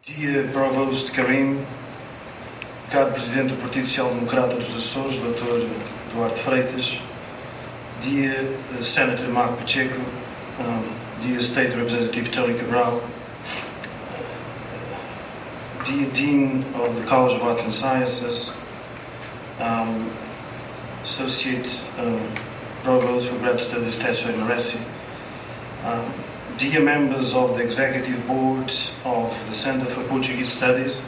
Dia Provost Karim, caro Presidente do Partido Social Democrata dos Açores, Dr. Duarte Freitas, Dear Senator Mark Pacheco, Dear State Representative Tony Cabral, Dear Dean of the College of Arts and Sciences, Associate Provost for Graduate Studies Tesfaye Maressi, dear members of the Executive Board of the Center for Portuguese Studies,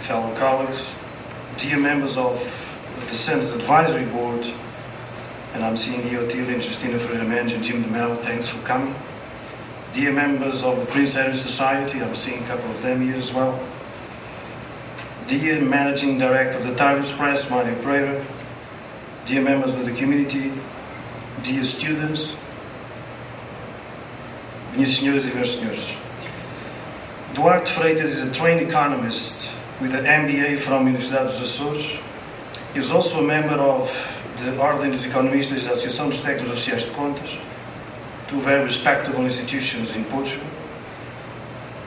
fellow colleagues, dear members of the Center's Advisory Board, and I'm seeing here Otília and Justina Ferreira Mendes and Jim de Mello, thanks for coming. Dear members of the Prince Henry Society, I'm seeing a couple of them here as well. Dear Managing Director of the Times Press, Mário Pereira, dear members of the community, dear students, minhas senhoras e meus senhores. Duarte Freitas is a trained economist with an MBA from Universidade dos Açores. He is also a member of the Ordem dos Economistas da Associação dos Técnicos Oficiais de Contas, two very respectable institutions in Portugal.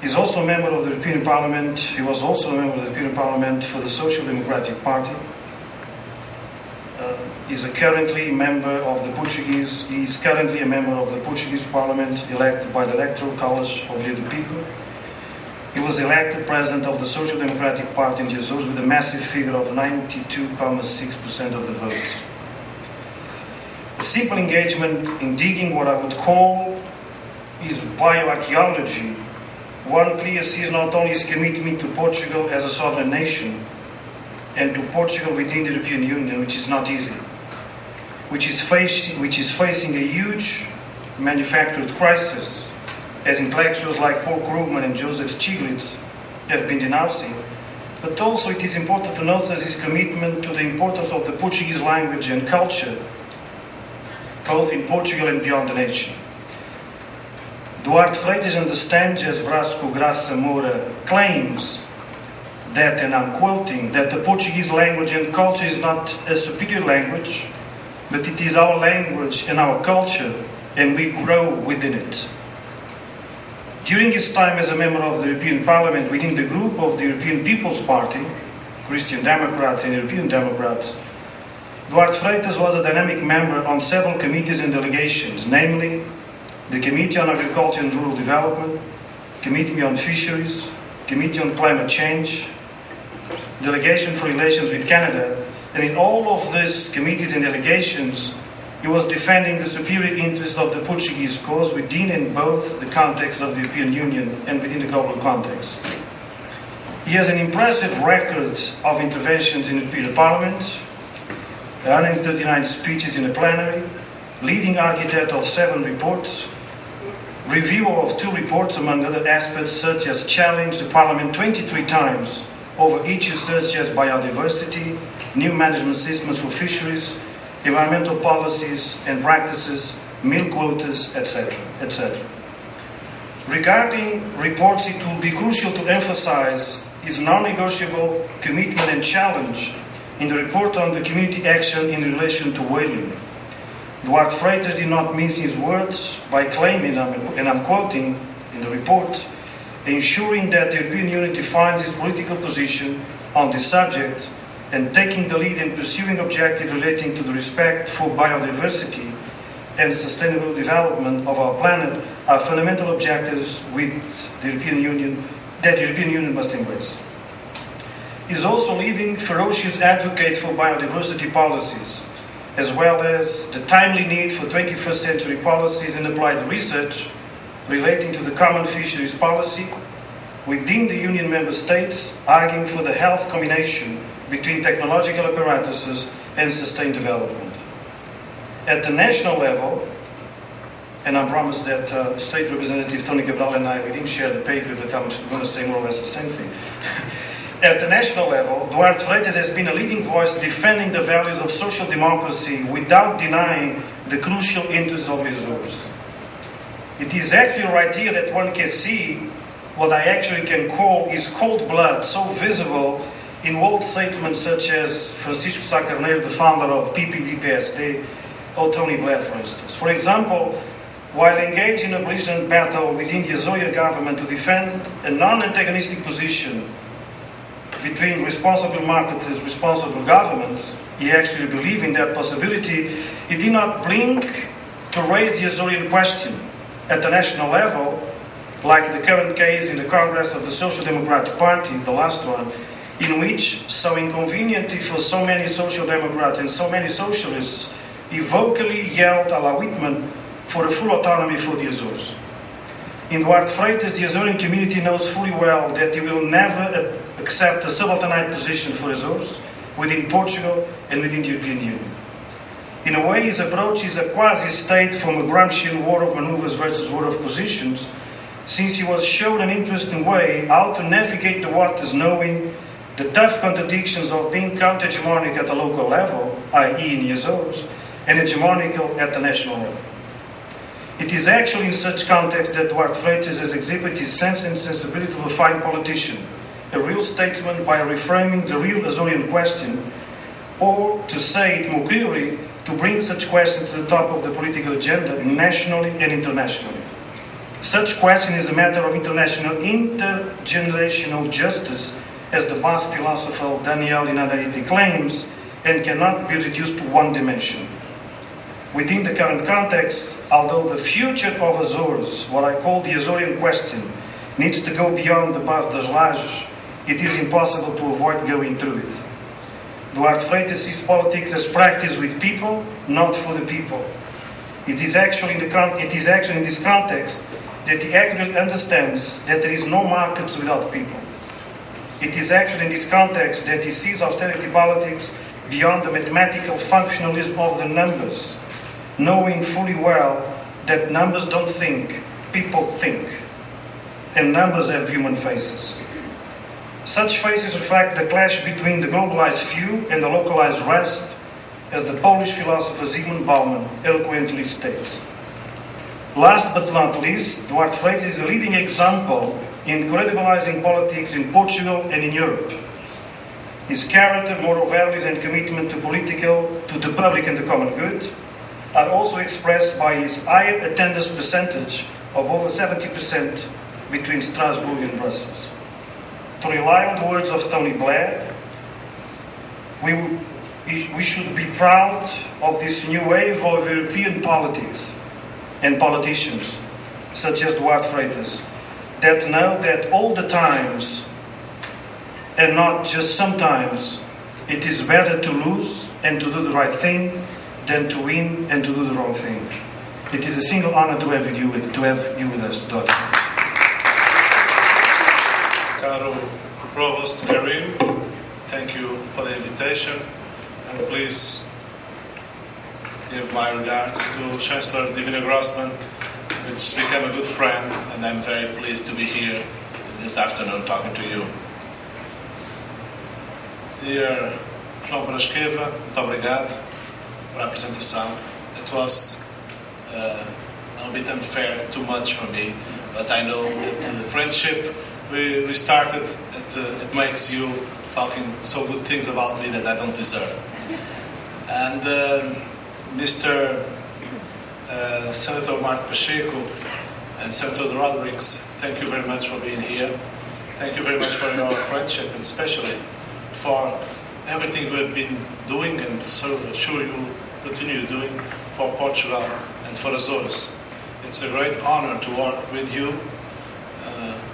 He is also a member of the European Parliament. He was also a member of the European Parliament for the Social Democratic Party. He is currently a member of the Portuguese Parliament, elected by the Electoral College of Rio de Pico. He was elected President of the Social Democratic Party in the Azores with a massive figure of 92.6% of the votes. A simple engagement in digging what I would call is bioarchaeology. One clearly sees not only his commitment to Portugal as a sovereign nation and to Portugal within the European Union, which is not easy, which is facing a huge manufactured crisis, as intellectuals like Paul Krugman and Joseph Stiglitz have been denouncing, but also it is important to note his commitment to the importance of the Portuguese language and culture, both in Portugal and beyond the nation. Duarte Freitas understands, as Brasco Graça Moura claims, that, and I'm quoting, that the Portuguese language and culture is not a superior language, but it is our language and our culture, and we grow within it. During his time as a member of the European Parliament within the group of the European People's Party, Christian Democrats and European Democrats, Duarte Freitas was a dynamic member on several committees and delegations, namely the Committee on Agriculture and Rural Development, Committee on Fisheries, Committee on Climate Change, Delegation for Relations with Canada, and in all of these committees and delegations, he was defending the superior interests of the Portuguese cause within and both the context of the European Union and within the global context. He has an impressive record of interventions in the European Parliament, 139 speeches in a plenary, leading architect of 7 reports, reviewer of 2 reports, among other aspects such as challenge the Parliament 23 times over issues such as biodiversity, new management systems for fisheries, environmental policies and practices, milk quotas, etc., etc. Regarding reports, it will be crucial to emphasize his non-negotiable commitment and challenge in the report on the community action in relation to whaling. Duarte Freitas did not mince his words by claiming, and I'm quoting in the report, ensuring that the European Union defines its political position on this subject and taking the lead in pursuing objectives relating to the respect for biodiversity and the sustainable development of our planet are fundamental objectives with the European Union that the European Union must embrace. He is also leading ferocious advocate for biodiversity policies, as well as the timely need for 21st century policies and applied research relating to the common fisheries policy within the Union member states, arguing for the health combination between technological apparatuses and sustained development. At the national level, and I promise that State Representative Tony Cabral and I, we didn't share the paper, but I'm going to say more or less the same thing. At the national level, Duarte Freitas has been a leading voice defending the values of social democracy without denying the crucial interests of his Azores. It is actually right here that one can see what I actually can call his cold blood, so visible in old statements such as Francisco Sá Carneiro, the founder of PPD-PSD, or Tony Blair, for instance. For example, while engaged in a belligerent battle within the Azorian government to defend a non-antagonistic position between responsible marketers, responsible governments, he actually believed in that possibility. He did not blink to raise the Azorian question at the national level, like the current case in the Congress of the Social Democratic Party, the last one, in which, so inconveniently for so many Social Democrats and so many socialists, he vocally yelled a la Whitman for a full autonomy for the Azores. In Duarte Freitas, the Azorian community knows fully well that he will never accept a subalternate position for Azores within Portugal and within the European Union. In a way, his approach is a quasi-state from a Gramscian war of maneuvers versus war of positions, since he was shown an interesting way how to navigate the waters, knowing the tough contradictions of being counter-hegemonic at the local level, i.e. in the Azores, and hegemonical at the national level. It is actually in such context that Duarte Freitas has exhibited his sense and sensibility of a fine politician, a real statesman by reframing the real Azorian question, or, to say it more clearly, to bring such questions to the top of the political agenda nationally and internationally. Such question is a matter of international intergenerational justice, as the Basque philosopher Daniel Inanariti claims, and cannot be reduced to one dimension. Within the current context, although the future of Azores, what I call the Azorian question, needs to go beyond the Base das Lajes, it is impossible to avoid going through it. Duarte Freitas sees politics as practice with people, not for the people. It is actually in this context that he accurately understands that there is no markets without people. It is actually in this context that he sees austerity politics beyond the mathematical functionalism of the numbers, knowing fully well that numbers don't think, people think. And numbers have human faces. Such faces reflect the clash between the globalized few and the localized rest, as the Polish philosopher Zygmunt Bauman eloquently states. Last but not least, Duarte Freitas is a leading example in credibilizing politics in Portugal and in Europe. His character, moral values and commitment to the public and the common good are also expressed by his higher attendance percentage of over 70% between Strasbourg and Brussels. To rely on the words of Tony Blair, we should be proud of this new wave of European politics and politicians, such as Duarte Freitas, that know that all the times, and not just sometimes, it is better to lose and to do the right thing than to win and to do the wrong thing. It is a single honor to have you with us, Duarte. Caro Provost Karim, thank you for the invitation, and please give my regards to Chancellor Divina Grossman, which became a good friend, and I'm very pleased to be here this afternoon talking to you. Dear João Brasqueva, muito obrigado por a apresentação. It was a bit unfair, too much for me, but I know that the friendship we started, it makes you talking so good things about me that I don't deserve. And Mr. Senator Mark Pacheco and Senator Rodrigues, thank you very much for being here. Thank you very much for your friendship, and especially for everything you have been doing, and so sure you continue doing for Portugal and for Azores. It's a great honor to work with you,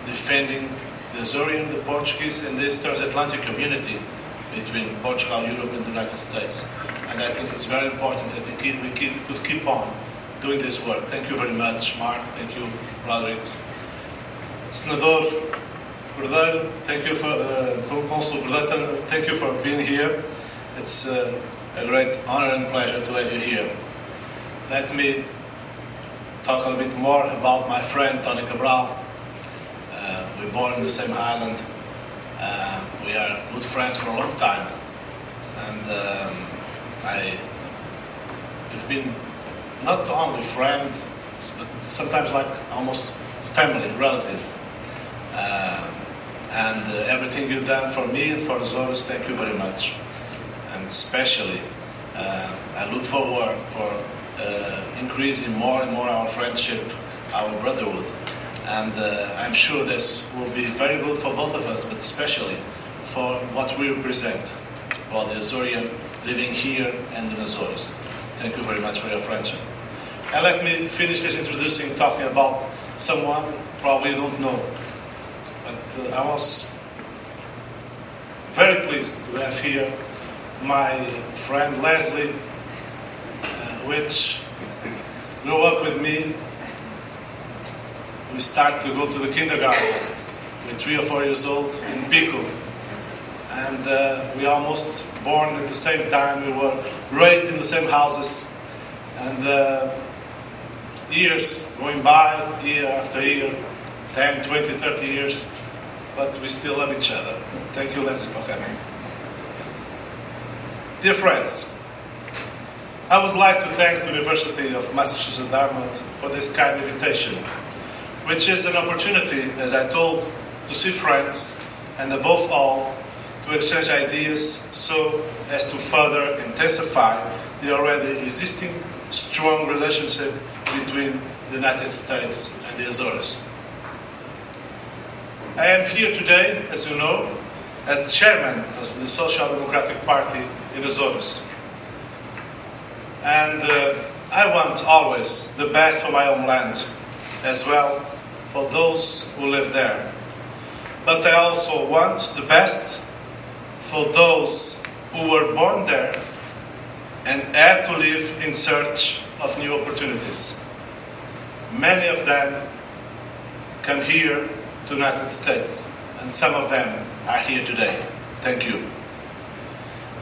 defending the Azorean, the Portuguese, and the transatlantic community between Portugal, Europe, and the United States. And I think it's very important that we could keep on doing this work. Thank you very much, Mark. Thank you, Rodrigues. Senador Cordeiro, thank you for Consul Cordeiro, thank you for being here. It's a great honor and pleasure to have you here. Let me talk a little bit more about my friend Tony Cabral. We were born in the same island. We are good friends for a long time, and we've been not only friend, but sometimes like almost family, relative. And everything you've done for me and for Azores, thank you very much. And especially, I look forward for increasing more and more our friendship, our brotherhood. And I'm sure this will be very good for both of us, but especially for what we represent, for the Azorean living here and in Azores. Thank you very much for your friendship. And let me finish this introducing, talking about someone probably you don't know. But I was very pleased to have here my friend Leslie, which grew up with me. We started to go to the kindergarten with 3 or 4 years old in Pico. And we almost born at the same time. We were raised in the same houses. And years going by, year after year, 10, 20, 30 years, but we still love each other. Thank you, Leslie, for coming. Dear friends, I would like to thank the University of Massachusetts Dartmouth for this kind invitation, which is an opportunity, as I told, to see friends, and above all, to exchange ideas so as to further intensify the already existing strong relationship between the United States and the Azores. I am here today, as you know, as the chairman of the Social Democratic Party in Azores. And I want always the best for my homeland, as well for those who live there. But I also want the best for those who were born there and had to live in search of new opportunities. Many of them come here to the United States, and some of them are here today. Thank you.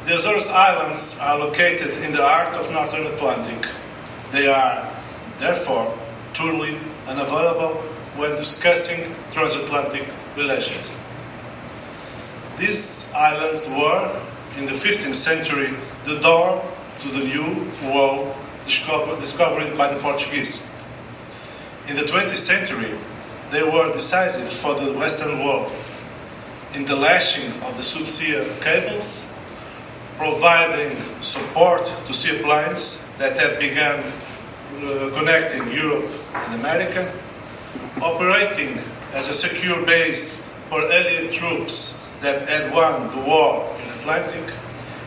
The Azores Islands are located in the heart of Northern Atlantic. They are, therefore, truly unavailable when discussing transatlantic relations. These islands were, in the 15th century, the door to the New World discovered by the Portuguese. In the 20th century, they were decisive for the Western world in the lashing of the subsea cables, providing support to seaplanes that had begun connecting Europe and America, operating as a secure base for allied troops that had won the war in Atlantic,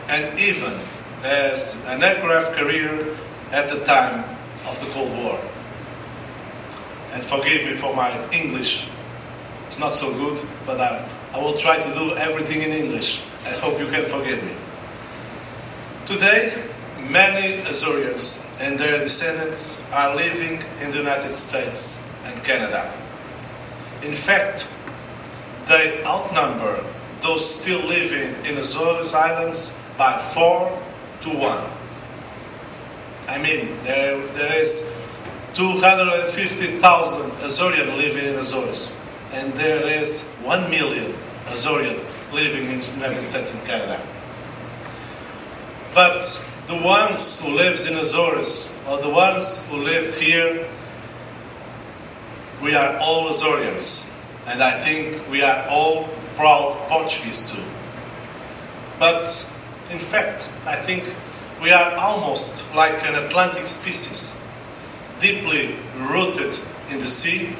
and even as an aircraft carrier at the time of the Cold War. And forgive me for my English, it's not so good, but I will try to do everything in English. I hope you can forgive me. Today, many Azoreans and their descendants are living in the United States and Canada. In fact, they outnumber those still living in Azores Islands by 4 to 1. I mean, there is 250,000 Azorean living in Azores, and there is 1 million Azorean living in the United States and Canada. But the ones who live in Azores, or the ones who lived here, we are all Azoreans, and I think we are all proud Portuguese too. But in fact, I think we are almost like an Atlantic species, deeply rooted in the sea,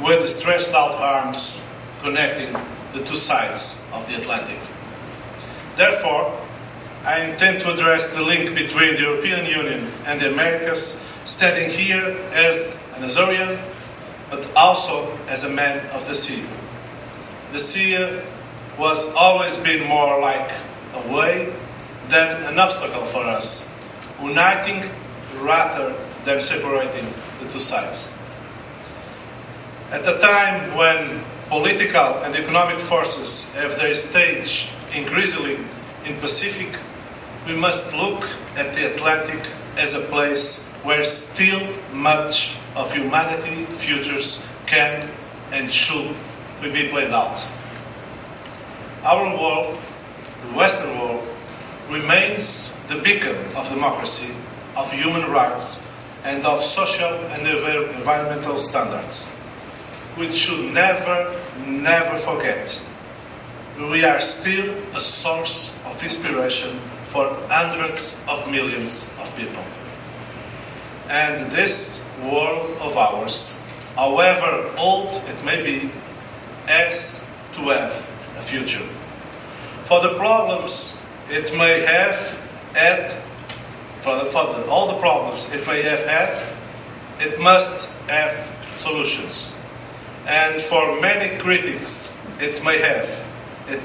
with stretched out arms connecting the two sides of the Atlantic. Therefore, I intend to address the link between the European Union and the Americas, standing here as an Azorean, but also as a man of the sea. The sea was always been more like a way than an obstacle for us, uniting rather than separating the two sides. At a time when political and economic forces have their stage increasingly in Pacific, we must look at the Atlantic as a place where still much of humanity's futures can and should be played out. Our world, the Western world, remains the beacon of democracy, of human rights, and of social and environmental standards. We should never forget. We are still a source of inspiration for hundreds of millions of people. And this world of ours, however old it may be, has to have a future. For the problems it may have had, all the problems it may have had, it must have solutions. And for many critics it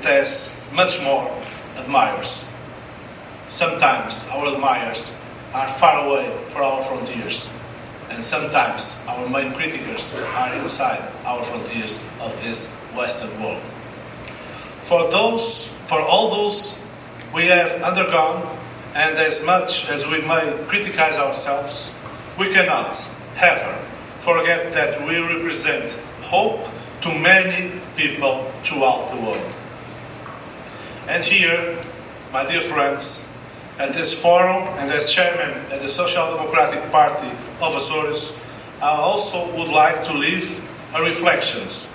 has much more admirers. Sometimes our admirers are far away from our frontiers, and sometimes our main critics are inside our frontiers of this Western world. For all those we have undergone, and as much as we may criticize ourselves, we cannot ever forget that we represent hope to many people throughout the world. And here, my dear friends, at this forum and as chairman at the Social Democratic Party of Azores, I also would like to leave a reflections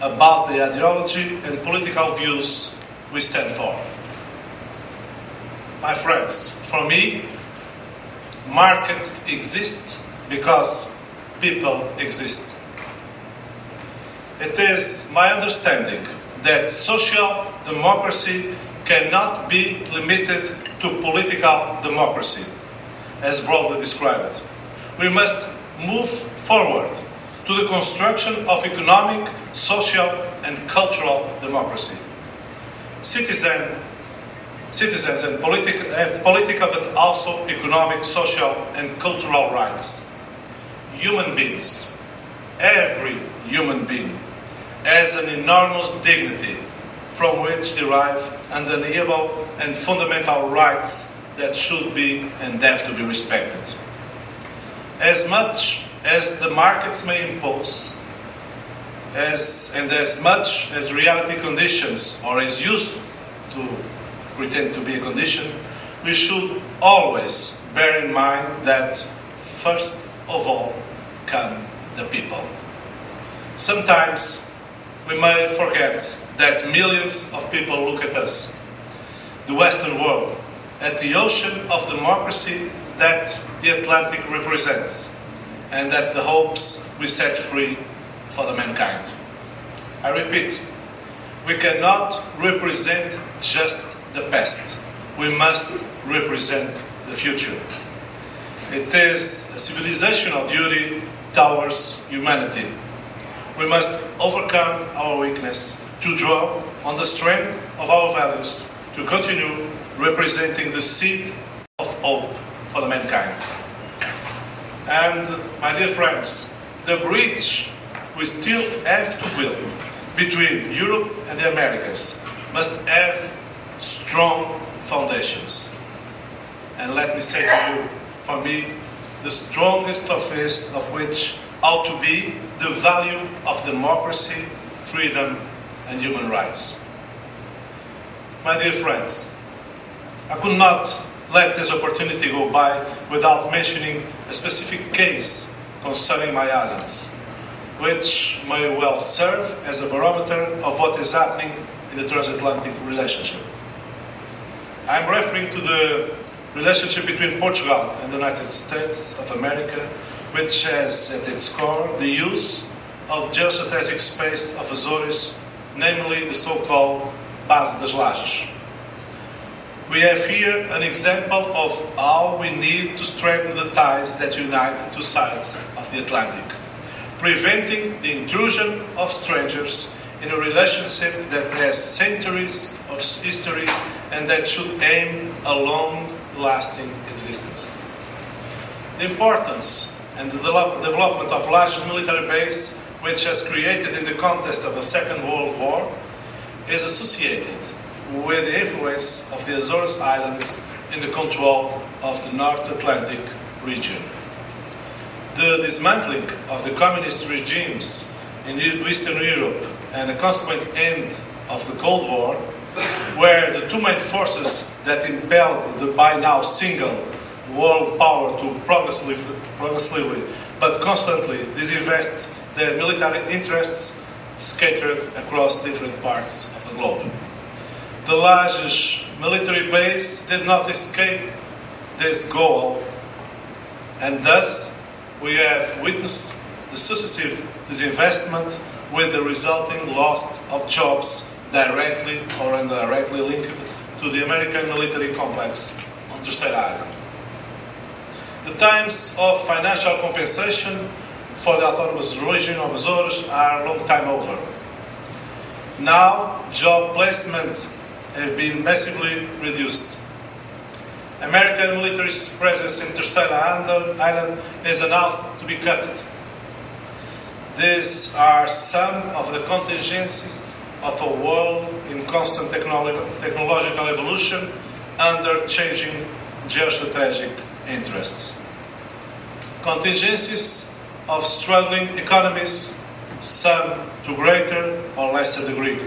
about the ideology and political views we stand for. My friends, for me, markets exist because people exist. It is my understanding that social democracy cannot be limited to political democracy, as broadly described. We must move forward to the construction of economic, social, and cultural democracy. Citizens have political but also economic, social, and cultural rights. Human beings, every human being, has an enormous dignity from which derive undeniable and fundamental rights that should be and have to be respected. As much as the markets may impose, as much as reality conditions or is used to pretend to be a condition, we should always bear in mind that first of all come the people. Sometimes we may forget that millions of people look at us, the Western world, at the ocean of democracy that the Atlantic represents, and at the hopes we set free for the mankind. I repeat, we cannot represent just the past. We must represent the future. It is a civilizational duty towards humanity. We must overcome our weakness to draw on the strength of our values to continue representing the seed of hope for the mankind. And, my dear friends, the bridge we still have to build between Europe and the Americas must have strong foundations. And let me say to you, for me, the strongest of which ought to be the value of democracy, freedom, and human rights. My dear friends, I could not let this opportunity go by without mentioning a specific case concerning my islands, which may well serve as a barometer of what is happening in the transatlantic relationship. I'm referring to the relationship between Portugal and the United States of America, which has at its core the use of geostrategic space of Azores, namely the so-called Base das Lajes. We have here an example of how we need to strengthen the ties that unite the two sides of the Atlantic, preventing the intrusion of strangers in a relationship that has centuries of history and that should aim a long-lasting existence. The importance and the development of Lajes military base, which has created in the context of the Second World War, is associated with the influence of the Azores Islands in the control of the North Atlantic region. The dismantling of the communist regimes in Eastern Europe and the consequent end of the Cold War were the two main forces that impelled the by now single world power to progressively but constantly disinvest their military interests scattered across different parts of the globe. The Lajes military base did not escape this goal And thus, we have witnessed the successive disinvestment with the resulting loss of jobs directly or indirectly linked to the American military complex on Terceira Island. The times of financial compensation for the autonomous region of Azores are a long time over. Now, job placements have been massively reduced. American military presence in Terceira Island is announced to be cut. These are some of the contingencies of a world in constant technological evolution under changing geostrategic interests. Contingencies of struggling economies, some to greater or lesser degree,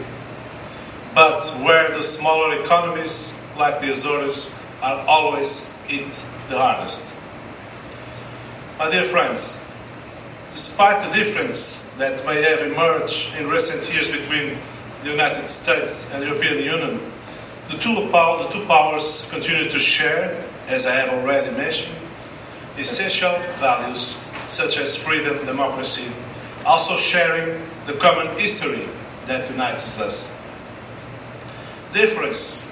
but where the smaller economies, like the Azores, are always hit the hardest. My dear friends, despite the difference that may have emerged in recent years between the United States and the European Union, the two powers continue to share, as I have already mentioned, essential values such as freedom, democracy, also sharing the common history that unites us. Differences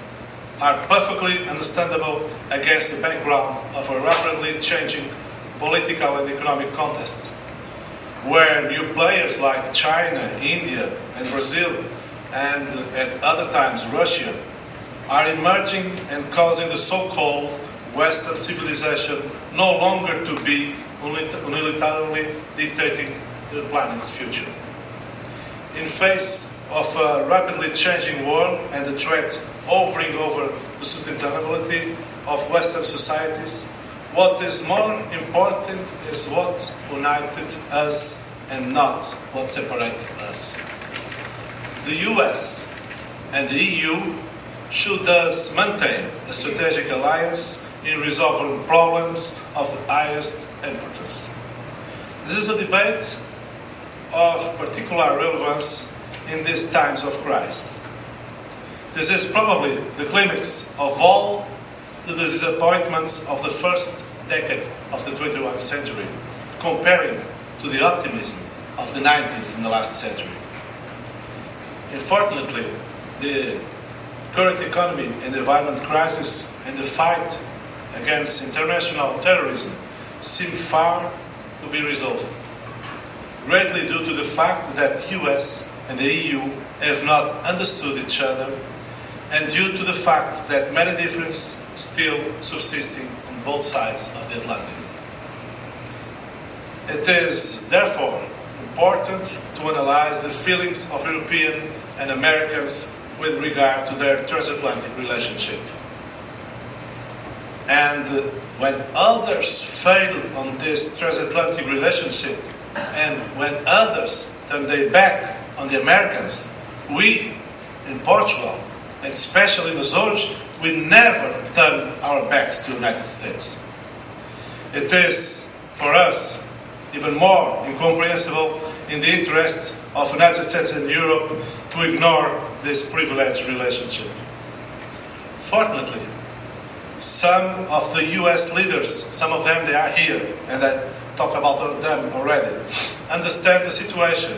are perfectly understandable against the background of a rapidly changing political and economic context, where new players like China, India, and Brazil, and at other times Russia, are emerging and causing the so-called Western civilization no longer to be unilaterally dictating the planet's future. In face of a rapidly changing world and the threat hovering over the sustainability of Western societies, what is more important is what united us and not what separated us. The US and the EU should thus maintain a strategic alliance in resolving problems of the highest importance. This is a debate of particular relevance in these times of crisis. This is probably the climax of all the disappointments of the first decade of the 21st century, comparing to the optimism of the 90s in the last century. Unfortunately, the current economy and environment crisis and the fight against international terrorism seem far to be resolved, greatly due to the fact that the US and the EU have not understood each other, and due to the fact that many differences still subsisting on both sides of the Atlantic. It is therefore important to analyze the feelings of European and Americans with regard to their transatlantic relationship. And when others fail on this transatlantic relationship, and when others turn their back on the Americans, we in Portugal, and especially in Azores, we never turn our backs to the United States. It is, for us, even more incomprehensible in the interest of the United States and Europe to ignore this privileged relationship. Fortunately, some of the US leaders, some of them they are here, and I talked about them already, understand the situation,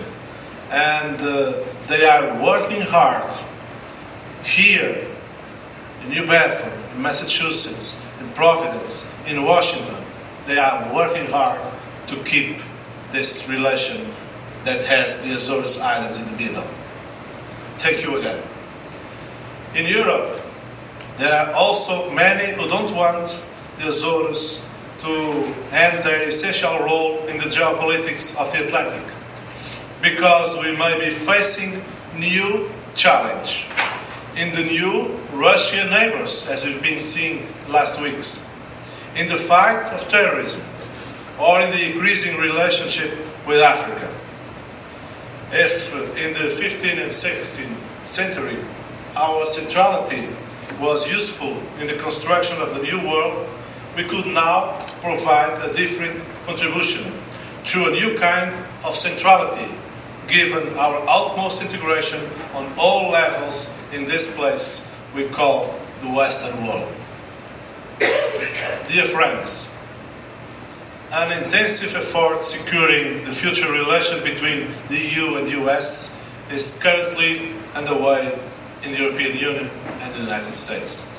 and they are working hard here in New Bedford, in Massachusetts, in Providence, in Washington. They are working hard to keep this relation that has the Azores Islands in the middle. Thank you again. In Europe, there are also many who don't want the Azores to end their essential role in the geopolitics of the Atlantic, because we may be facing new challenge in the new Russian neighbors, as we've been seeing last weeks, in the fight of terrorism, or in the increasing relationship with Africa. If in the 15th and 16th century our centrality was useful in the construction of the new world, we could now provide a different contribution through a new kind of centrality, given our utmost integration on all levels in this place we call the Western world. Dear friends, an intensive effort securing the future relation between the EU and the US is currently underway in the European Union and the United States.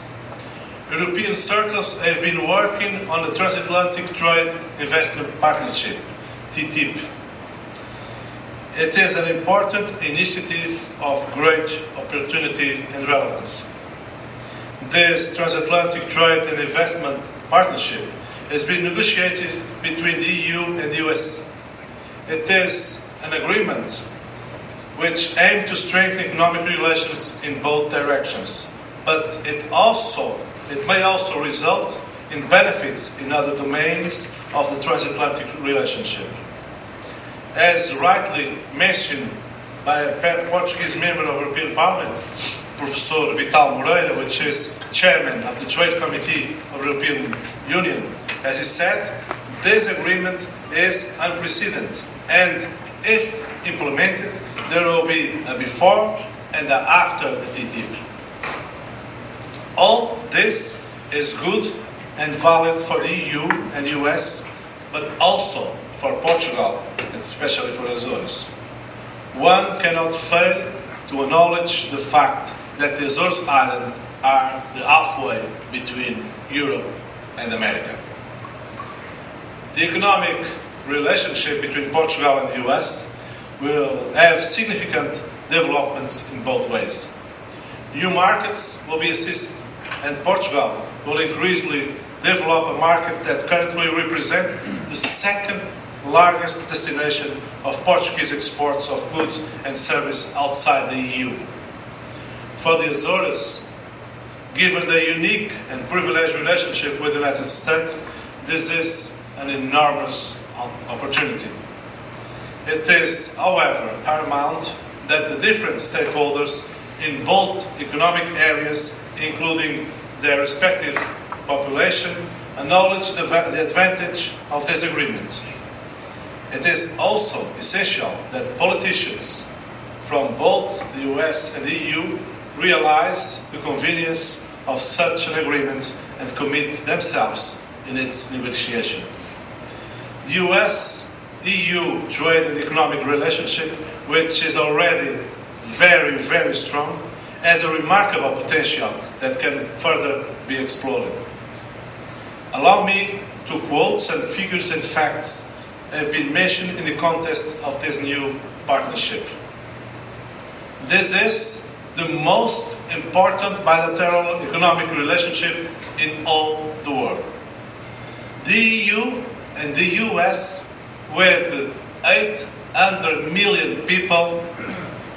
European circles have been working on the Transatlantic Trade Investment Partnership, TTIP. It is an important initiative of great opportunity and relevance. This Transatlantic Trade and Investment Partnership has been negotiated between the EU and the US. It is an agreement which aims to strengthen economic relations in both directions, but it may also result in benefits in other domains of the transatlantic relationship. As rightly mentioned by a Portuguese member of the European Parliament, Professor Vital Moreira, which is chairman of the Trade Committee of the European Union, as he said, this agreement is unprecedented, and if implemented, there will be a before and a after the TTIP. All this is good and valid for the EU and the US, but also for Portugal, especially for Azores. One cannot fail to acknowledge the fact that the Azores Islands are the halfway between Europe and America. The economic relationship between Portugal and the US will have significant developments in both ways. New markets will be assisted, and Portugal will increasingly develop a market that currently represents the second largest destination of Portuguese exports of goods and services outside the EU. For the Azores, given the unique and privileged relationship with the United States, this is an enormous opportunity. It is, however, paramount that the different stakeholders in both economic areas, including their respective population, acknowledge the advantage of this agreement. It is also essential that politicians from both the US and the EU realize the convenience of such an agreement and commit themselves in its negotiation. The US-EU trade and economic relationship, which is already very, very strong, has a remarkable potential that can further be explored. Allow me to quote some figures and facts have been mentioned in the context of this new partnership. This is the most important bilateral economic relationship in all the world. The EU and the US, with 800 million people,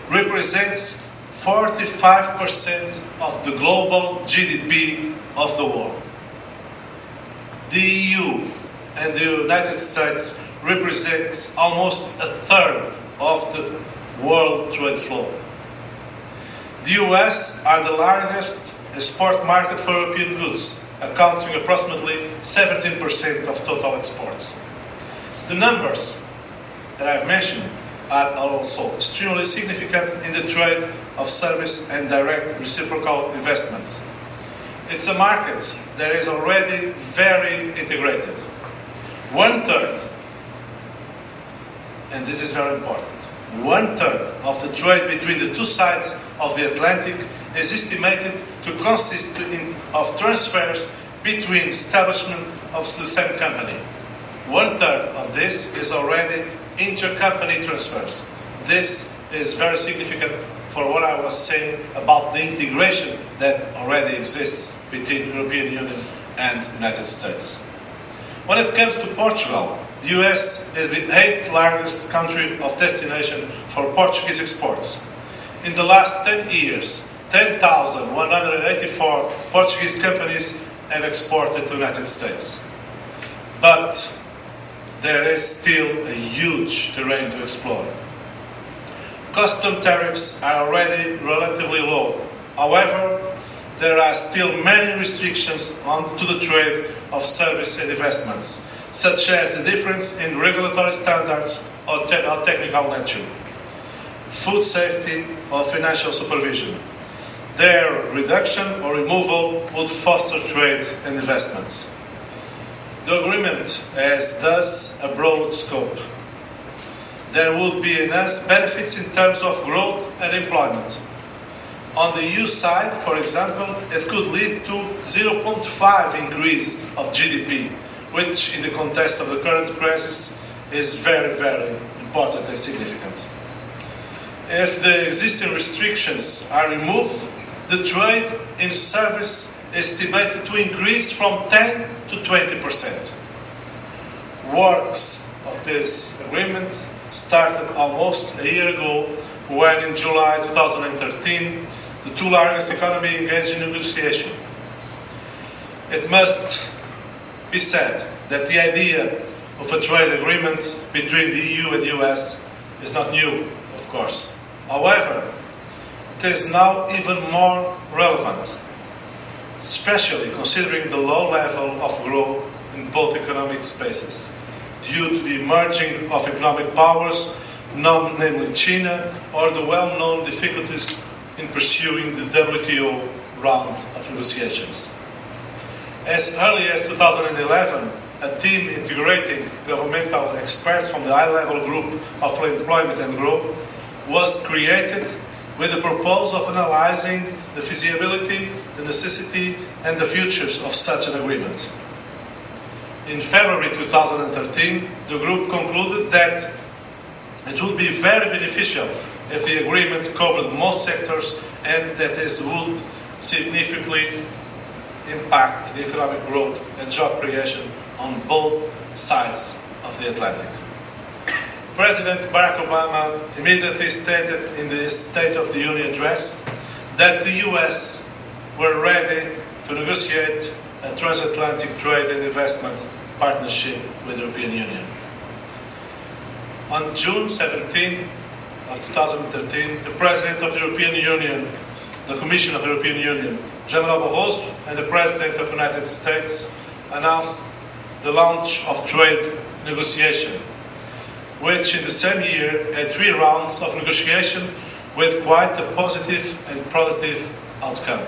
represents 45% of the global GDP of the world. The EU and the United States represents almost a third of the world trade flow. The US are the largest export market for European goods, accounting approximately 17% of total exports. The numbers that I've mentioned are also extremely significant in the trade of service and direct reciprocal investments. It's a market that is already very integrated. 1/3, and this is very important, 1/3 of the trade between the two sides of the Atlantic is estimated to consist of transfers between establishment of the same company. 1/3 of this is already intercompany transfers. This is very significant for what I was saying about the integration that already exists between the European Union and the United States. When it comes to Portugal, the US is the 8th largest country of destination for Portuguese exports. In the last 10 years, 10,184 Portuguese companies have exported to the United States. But there is still a huge terrain to explore. Custom tariffs are already relatively low. However, there are still many restrictions to the trade of service and investments, such as the difference in regulatory standards or technical nature, food safety or financial supervision. Their reduction or removal would foster trade and investments. The agreement has thus a broad scope. There would be enhanced benefits in terms of growth and employment. On the EU side, for example, it could lead to 0.5 increase of GDP, which in the context of the current crisis is very, very important and significant. If the existing restrictions are removed, the trade in service is estimated to increase from 10 to 20%. Works of this agreement started almost a year ago when in July 2013 the two largest economies engaged in negotiation. It must be said that the idea of a trade agreement between the EU and the US is not new, of course. However, it is now even more relevant, especially considering the low level of growth in both economic spaces, due to the emerging of economic powers, namely China, or the well-known difficulties in pursuing the WTO round of negotiations. As early as 2011, a team integrating governmental experts from the high-level group of employment and growth was created with the purpose of analyzing the feasibility, the necessity, and the futures of such an agreement. In February 2013, the group concluded that it would be very beneficial if the agreement covered most sectors and that this would significantly impact the economic growth and job creation on both sides of the Atlantic. President Barack Obama immediately stated in the State of the Union address that the US were ready to negotiate a transatlantic trade and investment partnership with the European Union. On June 17 of 2013, the President of the European Union, the Commission of the European Union, General Barroso, and the President of the United States announced the launch of trade negotiation, which in the same year had 3 rounds of negotiation with quite a positive and productive outcome.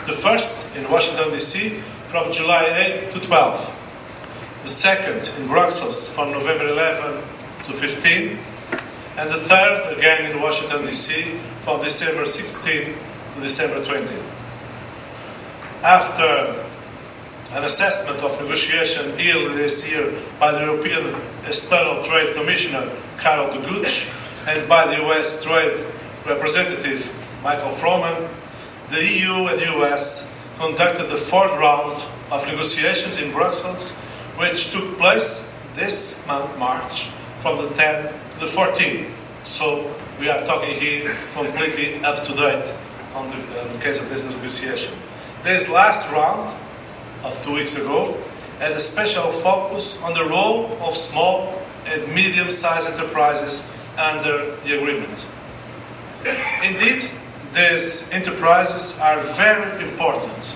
The first in Washington, D.C. from July 8 to 12. The second in Brussels from November 11 to 15. And the third again in Washington, D.C. from December 16 to December 20. After an assessment of negotiation earlier this year by the European External Trade Commissioner Karel de Gucht and by the US Trade Representative Michael Froman, the EU and the US conducted the 4th round of negotiations in Brussels, which took place this month, March, from the 10th to the 14th. So we are talking here completely up to date on the case of this negotiation. This last round of 2 weeks ago had a special focus on the role of small and medium-sized enterprises under the agreement. Indeed, these enterprises are very important,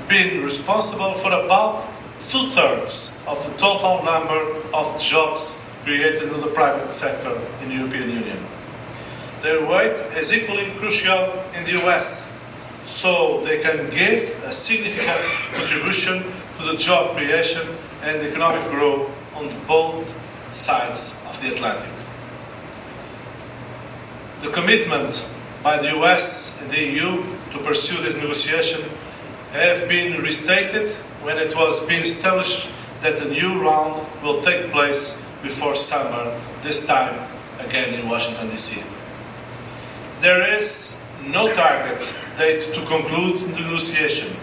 being responsible for about 2/3 of the total number of jobs created in the private sector in the European Union. Their weight is equally crucial in the US, so they can give a significant contribution to the job creation and economic growth on both sides of the Atlantic. The commitment by the US and the EU to pursue this negotiation have been restated when it was being established that a new round will take place before summer, this time again in Washington, D.C. There is no target date to conclude the negotiation,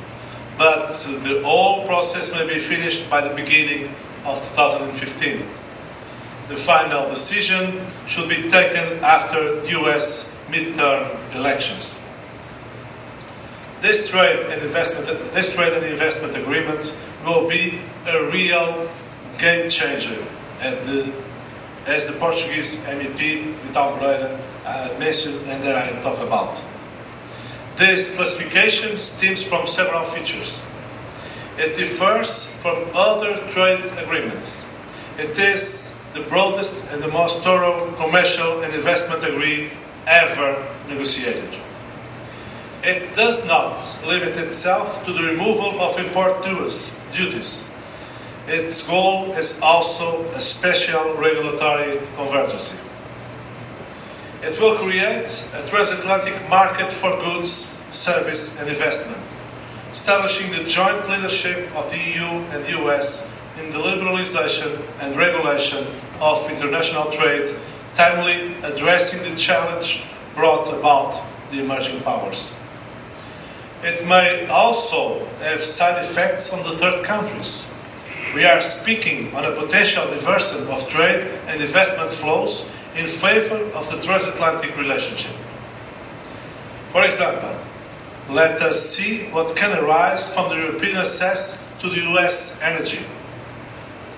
but the whole process may be finished by the beginning of 2015. The final decision should be taken after the US midterm elections. This trade and investment agreement will be a real game changer, as the Portuguese MEP Vital Moreira mentioned and that I talk about. This classification stems from several features. It differs from other trade agreements. It is the broadest and the most thorough commercial and investment agreement ever negotiated. It does not limit itself to the removal of import duties. its goal is also a special regulatory convergency. It will create a transatlantic market for goods, service and investment, establishing the joint leadership of the EU and the US in the liberalization and regulation of international trade, timely addressing the challenge brought about the emerging powers. It may also have side effects on the third countries. We are speaking on a potential diversion of trade and investment flows in favor of the transatlantic relationship. For example, let us see what can arise from the European access to the US energy.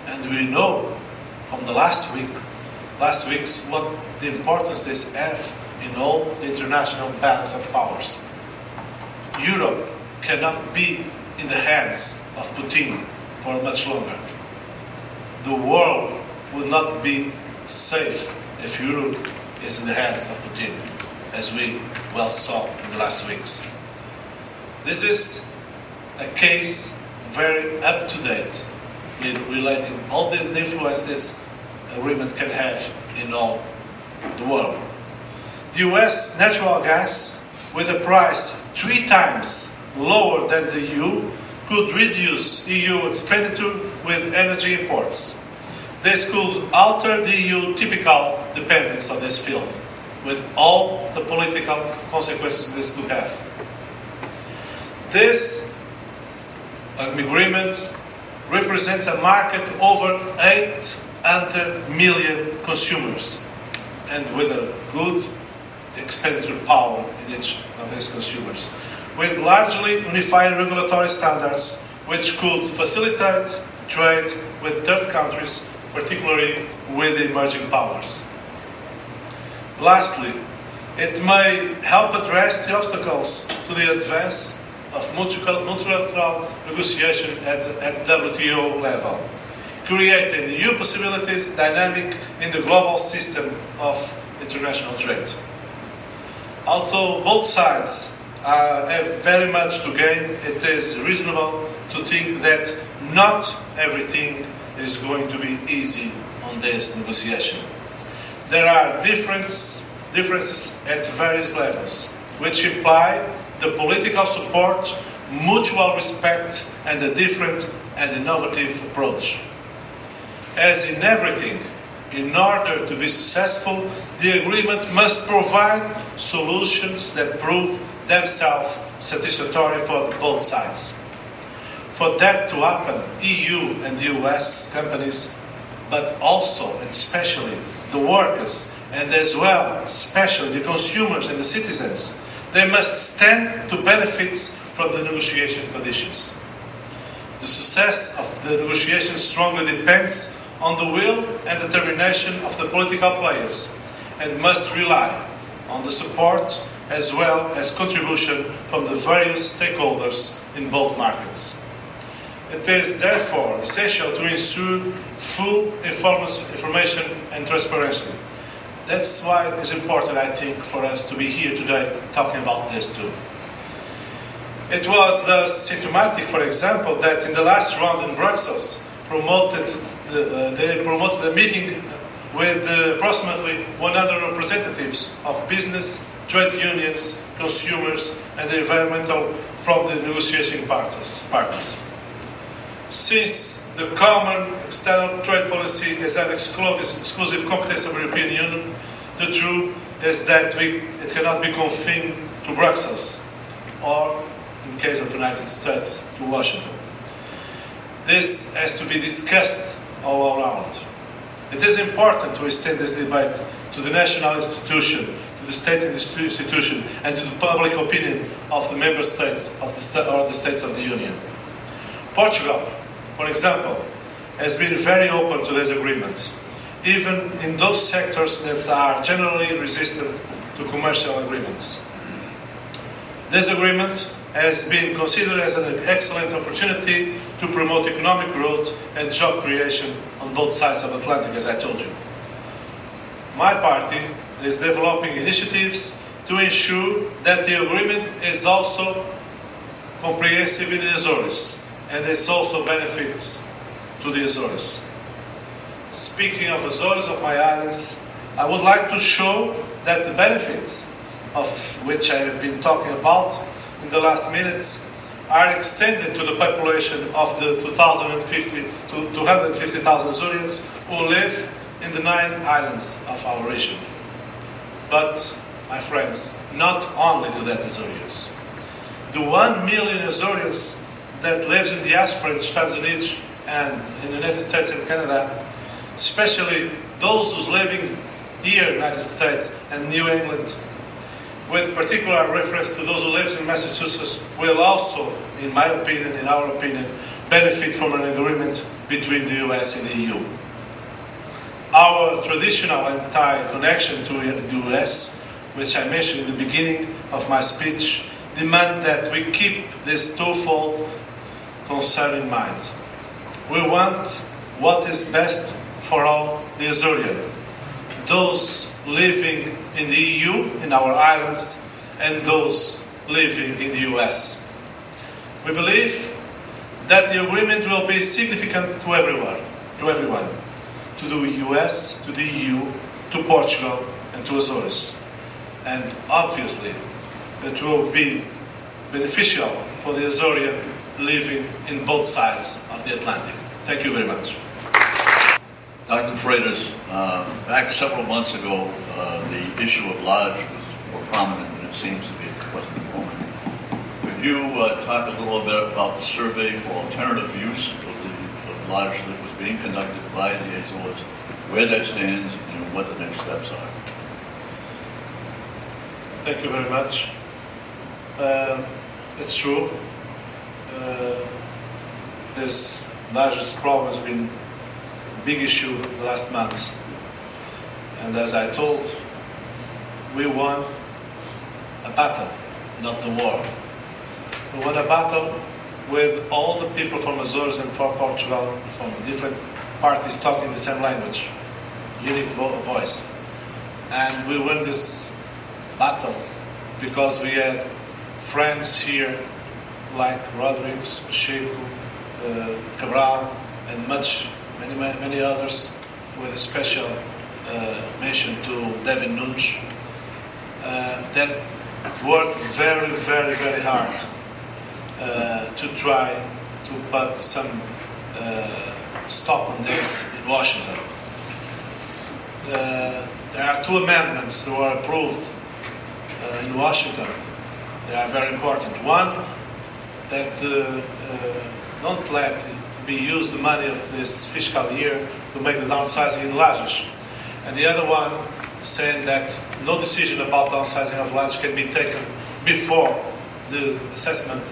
And we know from the last weeks what the importance this has in all the international balance of powers. Europe cannot be in the hands of Putin for much longer. The world would not be safe if Europe is in the hands of Putin, as we well saw in the last weeks. This is a case very up-to-date, relating all the influence this agreement can have in all the world. The US natural gas, with a price 3 times lower than the EU, could reduce EU expenditure with energy imports. This could alter the EU typical dependence on this field, with all the political consequences this could have. This agreement represents a market over 800 million consumers, and with a good expenditure power in each of these consumers, with largely unified regulatory standards which could facilitate trade with third countries, particularly with the emerging powers. Lastly, it may help address the obstacles to the advance of multilateral negotiation at WTO level, creating new possibilities dynamic in the global system of international trade. Although both sides have very much to gain, it is reasonable to think that not everything is going to be easy on this negotiation. There are differences at various levels, which imply the political support, mutual respect, and a different and innovative approach. As in everything, in order to be successful, the agreement must provide solutions that prove themselves satisfactory for both sides. For that to happen, EU and the US companies, but also and especially the workers, and as well, especially the consumers and the citizens, they must stand to benefits from the negotiation conditions. The success of the negotiation strongly depends on the will and determination of the political players, and must rely on the support as well as contribution from the various stakeholders in both markets. It is therefore essential to ensure full information and transparency. That's why it's important, I think, for us to be here today talking about this too. It was thus symptomatic, for example, that in the last round in Brussels, they promoted a meeting with approximately 100 representatives of business, trade unions, consumers, and the environmental from the negotiating parties. Since the common external trade policy is an exclusive competence of the European Union, the truth is that it cannot be confined to Brussels, or, in case of the United States, to Washington. This has to be discussed all around. It is important to extend this debate to the national institution, to the state institution, and to the public opinion of the member states or the states of the Union. Portugal, for example, has been very open to this agreement, even in those sectors that are generally resistant to commercial agreements. This agreement has been considered as an excellent opportunity to promote economic growth and job creation on both sides of the Atlantic, as I told you. My party is developing initiatives to ensure that the agreement is also comprehensive in the Azores, and this also benefits to the Azores. Speaking of Azores, of my islands, I would like to show that the benefits of which I have been talking about in the last minutes are extended to the population of the 250,000 Azorians who live in the 9 islands of our region. But, my friends, not only to that Azorians. The 1 million Azorians that lives in diaspora in the Estados Unidos and in the United States and Canada, especially those who's living here in the United States and New England, with particular reference to those who live in Massachusetts, will also, in my opinion, in our opinion, benefit from an agreement between the US and the EU. Our traditional and tie connection to the US, which I mentioned in the beginning of my speech, demand that we keep this twofold concern in mind. We want what is best for all the Azorian, those living in the EU, in our islands, and those living in the US. We believe that the agreement will be significant to everyone, to the US, to the EU, to Portugal, and to Azores. And obviously, it will be beneficial for the Azorian living in both sides of the Atlantic. Thank you very much. Dr. Freitas, back several months ago, the issue of lodge was more prominent than it seems to be at the present moment. Could you talk a little bit about the survey for alternative use of lodge that was being conducted by the Azores, where that stands, and what the next steps are? Thank you very much. It's true. This largest problem has been a big issue the last month. And as I told, we won a battle, not the war. We won a battle with all the people from Azores and from Portugal, from different parties talking the same language, unique voice. And we won this battle because we had friends here like Rodrigues, Pacheco, Cabral, and many others, with a special mention to Devin Nunes, that worked very, very, very hard to try to put some stop on this in Washington. There are 2 amendments that were approved in Washington. They are very important. One, that don't let to be used the money of this fiscal year to make the downsizing in lodges. And the other one saying that no decision about downsizing of lodges can be taken before the assessment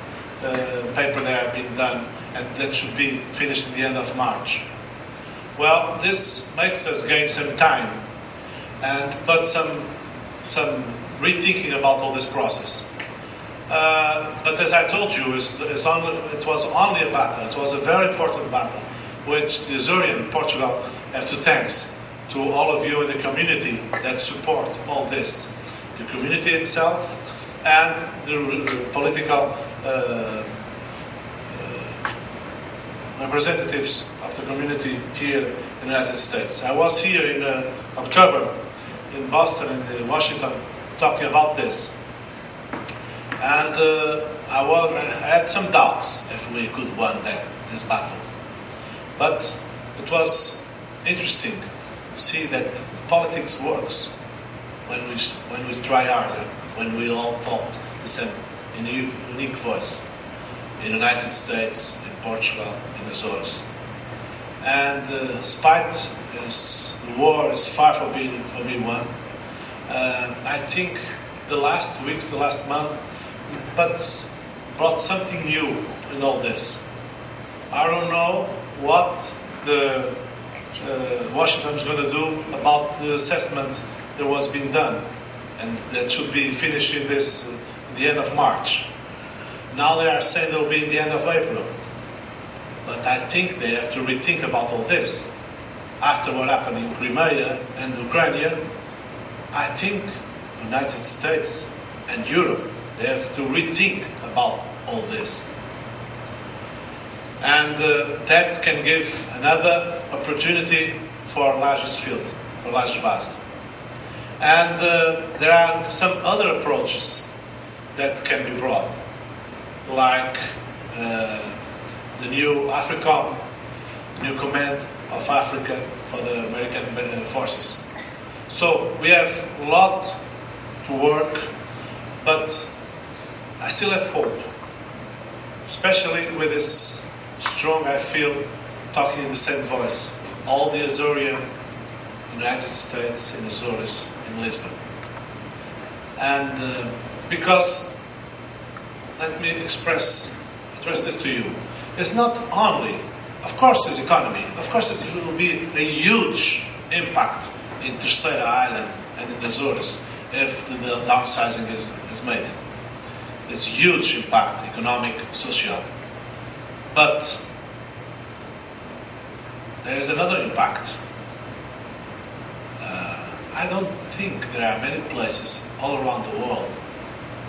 paper they are being done, and that should be finished at the end of March. Well, this makes us gain some time and put some rethinking about all this process. But as I told you, it was only a battle. It was a very important battle, which the Azorian Portugal have to thanks to all of you in the community that support all this. The community itself and the political representatives of the community here in the United States. I was here in October in Boston and Washington talking about this. And I had some doubts if we could win this battle. But it was interesting to see that politics works when we try harder, when we all talk the same in a unique voice in the United States, in Portugal, in Azores. And despite the war is far from being won, I think the last weeks, the last month, but brought something new in all this. I don't know what the Washington is going to do about the assessment that was being done, and that should be finished in the end of March. Now they are saying it will be in the end of April. But I think they have to rethink about all this. After what happened in Crimea and Ukraine, I think the United States and Europe, they have to rethink about all this. And that can give another opportunity for largest field, for large base. And there are some other approaches that can be brought, like the new AFRICOM, new command of Africa for the American forces. So we have a lot to work, but I still have hope, especially with this strong, I feel, talking in the same voice. All the Azorean United States in Azores, in Lisbon. And because, let me address this to you, it's not only, of course, this economy, of course it will be a huge impact in Terceira Island and in Azores if the downsizing is made. It's huge impact, economic, social. But there is another impact. I don't think there are many places all around the world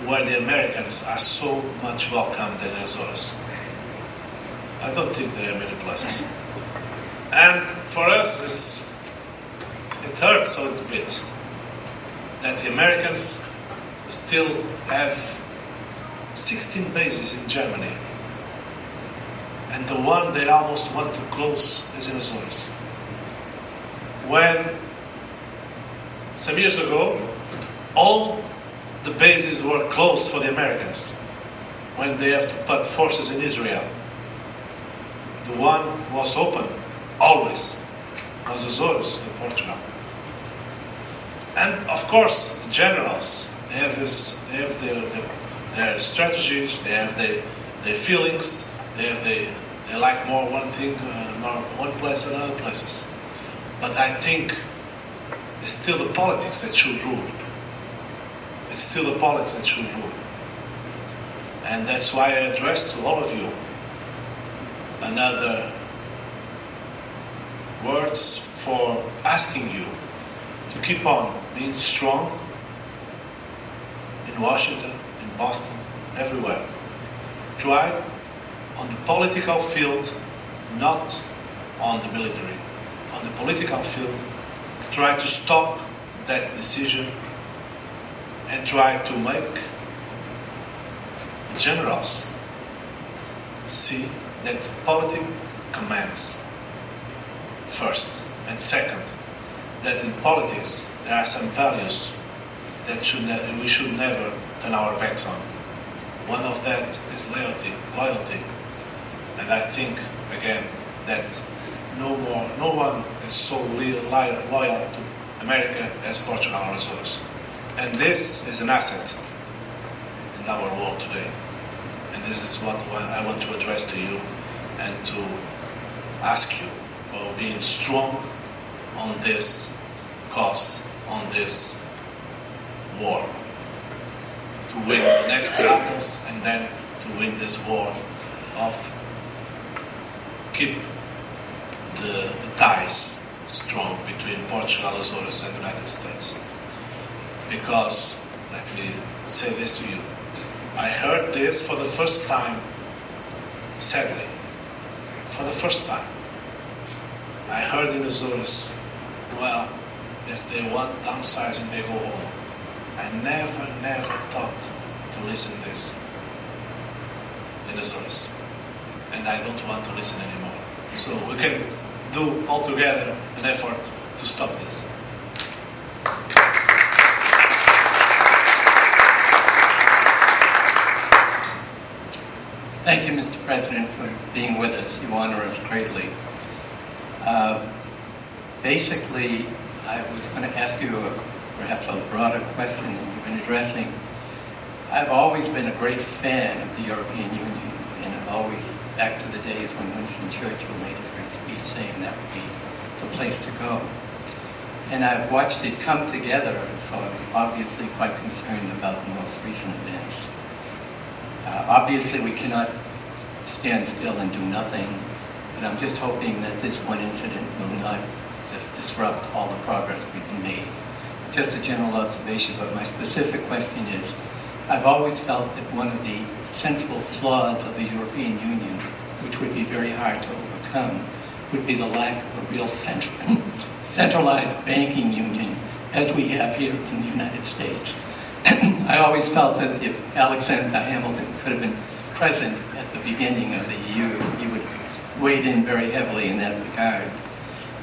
where the Americans are so much welcomed in Azores. I don't think there are many places. And for us, it hurts a little bit that the Americans still have 16 bases in Germany. And the one they almost want to close is in Azores. When, some years ago, all the bases were closed for the Americans, when they have to put forces in Israel, the one was open, always, was Azores in Portugal. And of course, the generals, they have their strategies, they have their feelings, they like more one thing, more one place than other places. But I think it's still the politics that should rule. It's still the politics that should rule. And that's why I address to all of you another words for asking you to keep on being strong in Washington, in Boston, everywhere. Try on the political field, not on the military. On the political field, try to stop that decision and try to make the generals see that politics commands first, and second, that in politics there are some values that we should never turn our backs on. One of that is loyalty. And I think, again, that no one is so loyal to America as Portugal or Azores. And this is an asset in our world today. And this is what I want to address to you and to ask you for being strong on this cause, on this war. To win the next battles and then to win this war of keep the ties strong between Portugal, Azores and the United States. Because, let me say this to you, I heard this for the first time, sadly, for the first time. I heard in Azores, well, if they want downsizing, they go home. I never thought to listen to this in Azores. And I don't want to listen anymore. So we can do all together an effort to stop this. Thank you, Mr. President, for being with us. You honor us greatly. Basically, I was going to ask you perhaps a broader question than you've been addressing. I've always been a great fan of the European Union, and I've always, back to the days when Winston Churchill made his great speech saying that would be the place to go. And I've watched it come together, so I'm obviously quite concerned about the most recent events. Obviously, we cannot stand still and do nothing, but I'm just hoping that this one incident will not just disrupt all the progress we've made. Just a general observation, but my specific question is, I've always felt that one of the central flaws of the European Union which would be very hard to overcome, would be the lack of a real centralized banking union as we have here in the United States. I always felt that if Alexander Hamilton could have been present at the beginning of the EU, he would weigh in very heavily in that regard.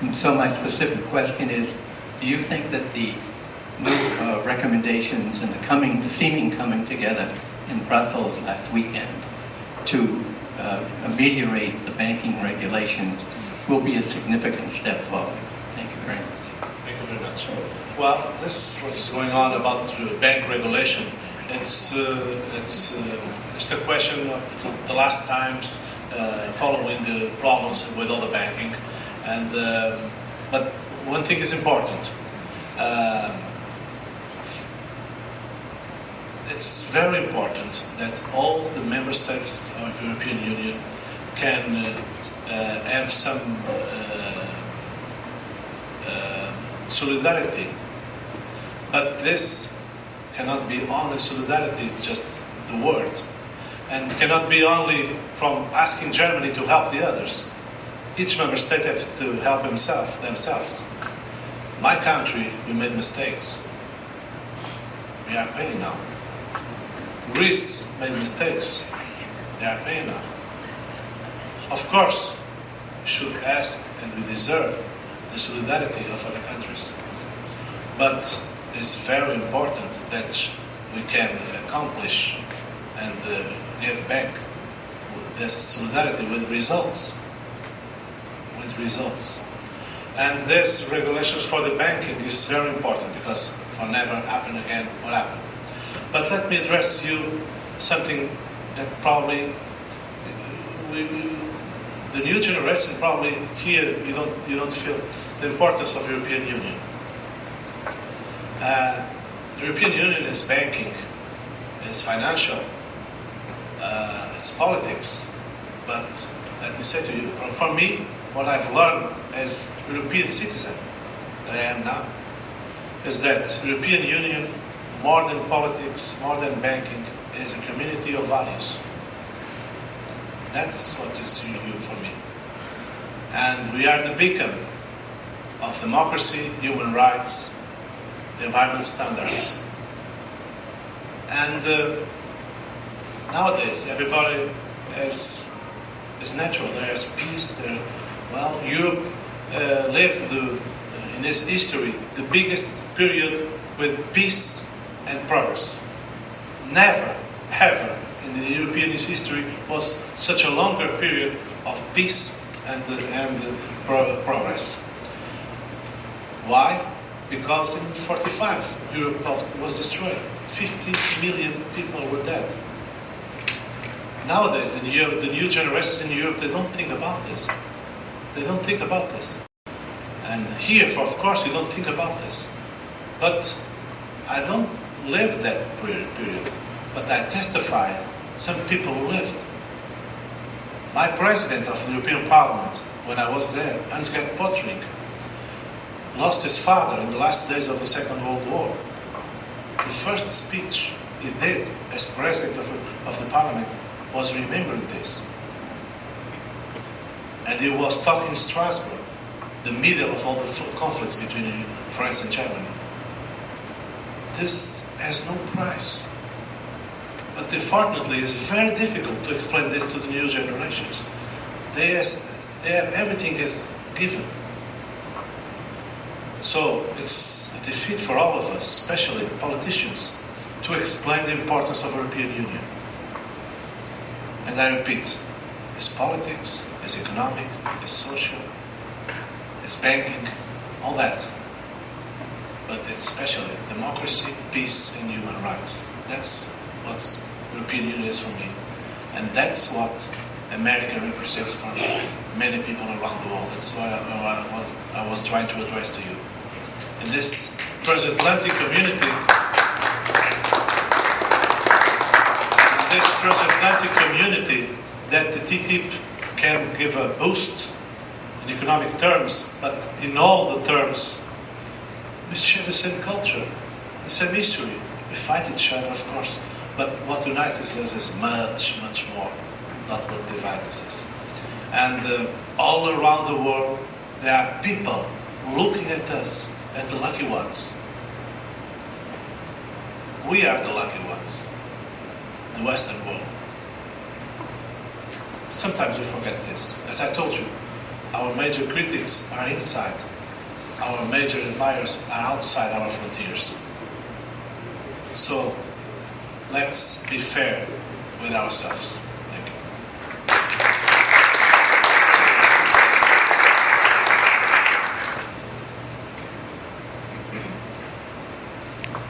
And so my specific question is, do you think that the new recommendations and the seeming coming together in Brussels last weekend to ameliorate the banking regulations will be a significant step forward? Thank you very much. Thank you very much. Well, this what's going on about bank regulation. It's a question of the last times following the problems with all the banking, and but one thing is important. It's very important that all the member states of the European Union can have some solidarity. But this cannot be only solidarity, just the word. And cannot be only from asking Germany to help the others. Each member state has to help themselves. My country, we made mistakes. We are paying now. Greece made mistakes. They are paying now. Of course, we should ask and we deserve the solidarity of other countries. But it's very important that we can accomplish and give back this solidarity with results. And this regulations for the banking is very important because for never happen again what happened. But let me address you something that probably the new generation probably here you don't feel the importance of European Union. The European Union is banking, it's financial, it's politics. But let me say to you, for me, what I've learned as European citizen that I am now is that European Union, more than politics, more than banking, is a community of values. That's what is EU for me. And we are the beacon of democracy, human rights, environment standards. And nowadays, everybody is natural. There is peace. Europe lived in its history the biggest period with peace and progress. Never, ever in the European history was such a longer period of peace and progress. Why? Because in 1945 Europe was destroyed. 50 million people were dead. Nowadays, the new generations in Europe, they don't think about this. They don't think about this. And here, of course, you don't think about this. But I don't live that period. But I testify some people who lived. My president of the European Parliament, when I was there, Hans-Gert Pöttering, lost his father in the last days of the Second World War. The first speech he did as president of the Parliament was remembering this. And he was talking in Strasbourg, the middle of all the conflicts between France and Germany. This has no price. But unfortunately, it's very difficult to explain this to the new generations. They have everything is given. So it's a defeat for all of us, especially the politicians, to explain the importance of the European Union. And I repeat, it's politics, it's economic, it's social, it's banking, all that. But it's especially democracy, peace, and human rights. That's what European Union is for me. And that's what America represents for many people around the world. That's why I was trying to address to you. And this transatlantic community, that the TTIP can give a boost in economic terms, but in all the terms, we share the same culture, the same history. We fight each other, of course, but what unites us is much, much more, not what divides us. And all around the world, there are people looking at us as the lucky ones. We are the lucky ones, the Western world. Sometimes we forget this. As I told you, our major critics are inside. Our major admirers are outside our frontiers. So, let's be fair with ourselves. Thank you.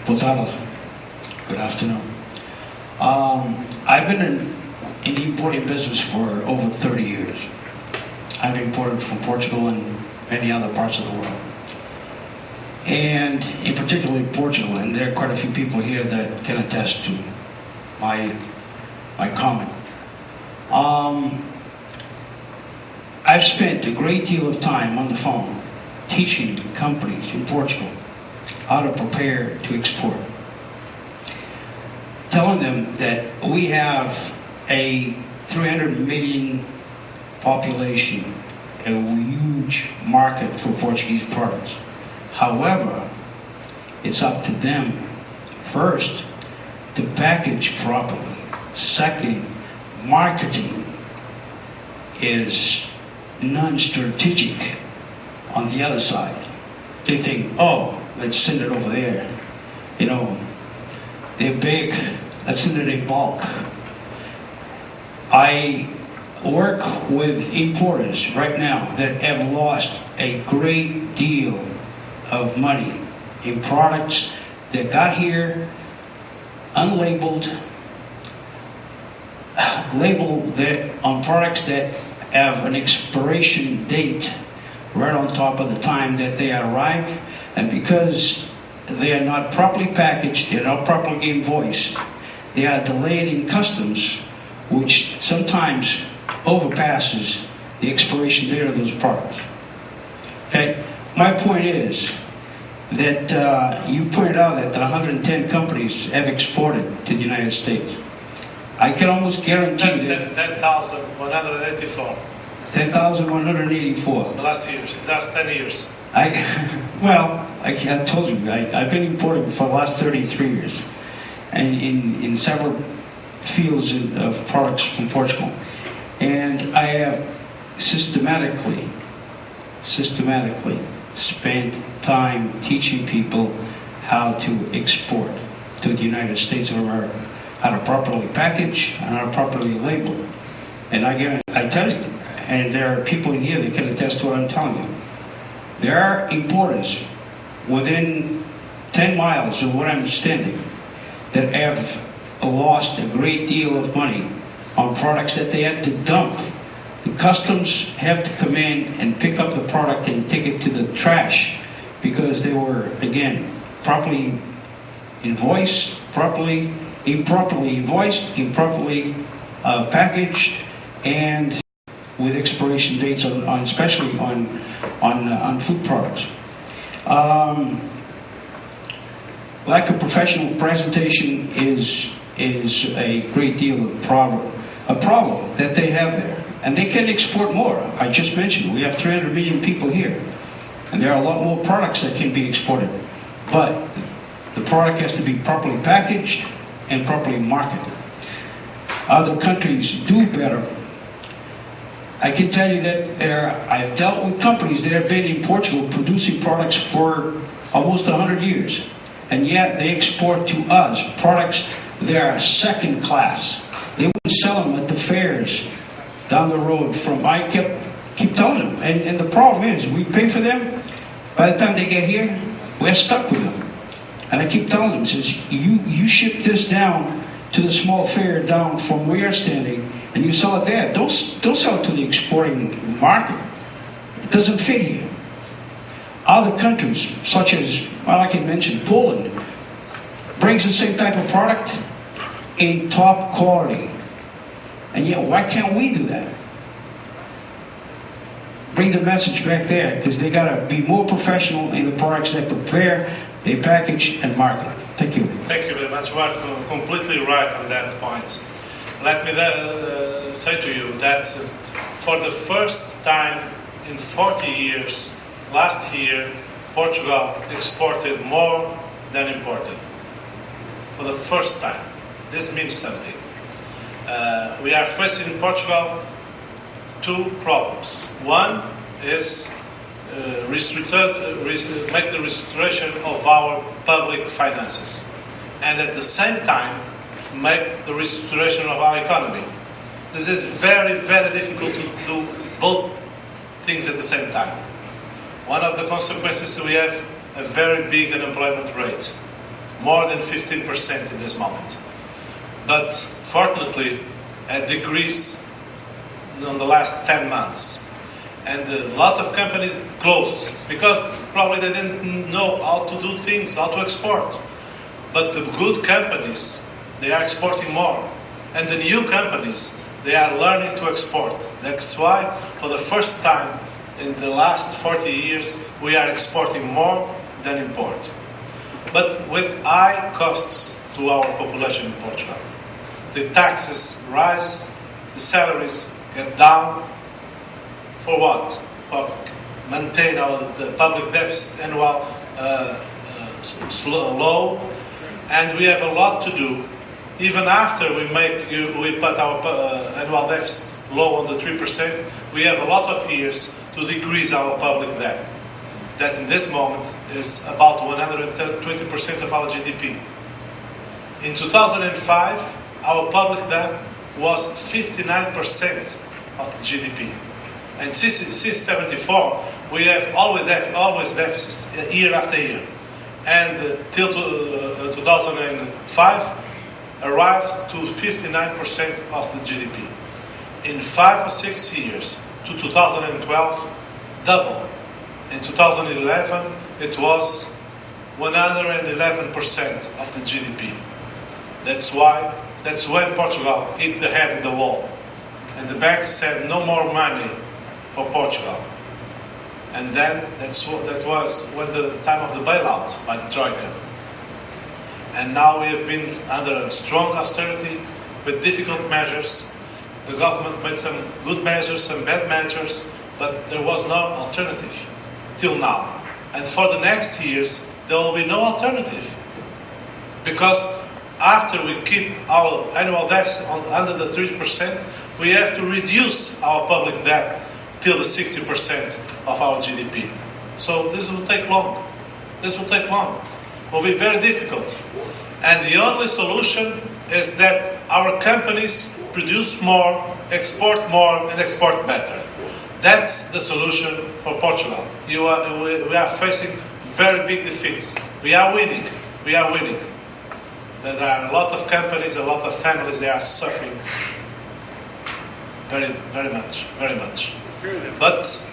Boa tarde. Good afternoon. I've been in the importing business for over 30 years. I've imported from Portugal and many other parts of the world. And in particular Portugal, and there are quite a few people here that can attest to my comment. I've spent a great deal of time on the phone teaching companies in Portugal how to prepare to export. Telling them that we have a 300 million population, a huge market for Portuguese products. However, it's up to them, first, to package properly. Second, marketing is non-strategic on the other side. They think, oh, let's send it over there. You know, they're big, let's send it in bulk. I work with importers right now that have lost a great deal of money in products that got here unlabeled, labeled that on products that have an expiration date right on top of the time that they arrive, and because they are not properly packaged, they're not properly invoiced, they are delayed in customs, which sometimes overpasses the expiration date of those products. Okay, my point is that you pointed out that 110 companies have exported to the United States. I can almost guarantee that 10,184. 10,184. The last 10 years. I told you, I've been importing for the last 33 years, and in several fields of products from Portugal. And I have systematically spent time teaching people how to export to the United States of America, how to properly package and how to properly label. And I tell you, and there are people in here that can attest to what I'm telling you. There are importers within 10 miles of where I'm standing that have lost a great deal of money on products that they had to dump. The customs have to come in and pick up the product and take it to the trash because they were, again, properly invoiced, improperly invoiced, improperly packaged, and with expiration dates on especially on food products. Lack of professional presentation is a great deal of a problem that they have there. And they can export more. I just mentioned we have 300 million people here. And there are a lot more products that can be exported. But the product has to be properly packaged and properly marketed. Other countries do better. I can tell you that I've dealt with companies that have been in Portugal producing products for almost 100 years. And yet they export to us products that are second class. They wouldn't sell them at the fairs down the road from, I keep telling them, and the problem is, we pay for them, by the time they get here, we're stuck with them. And I keep telling them, since you ship this down to the small fair down from where you're standing, and you sell it there, don't sell it to the exporting market. It doesn't fit here. Other countries, such as, well, I can mention Poland, brings the same type of product in top quality. And yet, why can't we do that? Bring the message back there, because they got to be more professional in the products they prepare, they package, and market. Thank you. Thank you very much. You are completely right on that point. Let me say to you that For the first time in 40 years, last year, Portugal exported more than imported. For the first time. This means something. We are facing in Portugal two problems. One is make the restoration of our public finances, and at the same time make the restoration of our economy. This is very, very difficult to do both things at the same time. One of the consequences, we have a very big unemployment rate, more than 15% in this moment. But fortunately, it decreased in the last 10 months. And a lot of companies closed because probably they didn't know how to do things, how to export. But the good companies, they are exporting more. And the new companies, they are learning to export. That's why, for the first time in the last 40 years, we are exporting more than import. But with high costs to our population in Portugal. The taxes rise, the salaries get down. For what? For maintain the public deficit annual low, and we have a lot to do. Even after we put our annual deficit low on the 3%, we have a lot of years to decrease our public debt. That in this moment is about 120% of our GDP. In 2005, our public debt was 59% of the GDP. And since 1974, we have always deficits year after year. And till 2005, arrived to 59% of the GDP. In 5 or 6 years, to 2012, double. In 2011, it was 111% of the GDP. That's when Portugal hit the head in the wall. And the bank said no more money for Portugal. And then that was when the time of the bailout by the Troika. And now we have been under strong austerity with difficult measures. The government made some good measures, some bad measures, but there was no alternative till now. And for the next years, there will be no alternative. Because after we keep our annual deficit under the 3%, we have to reduce our public debt till the 60% of our GDP. So this will take long. This will take long. It will be very difficult. And the only solution is that our companies produce more, export more, and export better. That's the solution for Portugal. We are facing very big defeats. We are winning. We are winning. There are a lot of companies, a lot of families, they are suffering very, very much, very much. But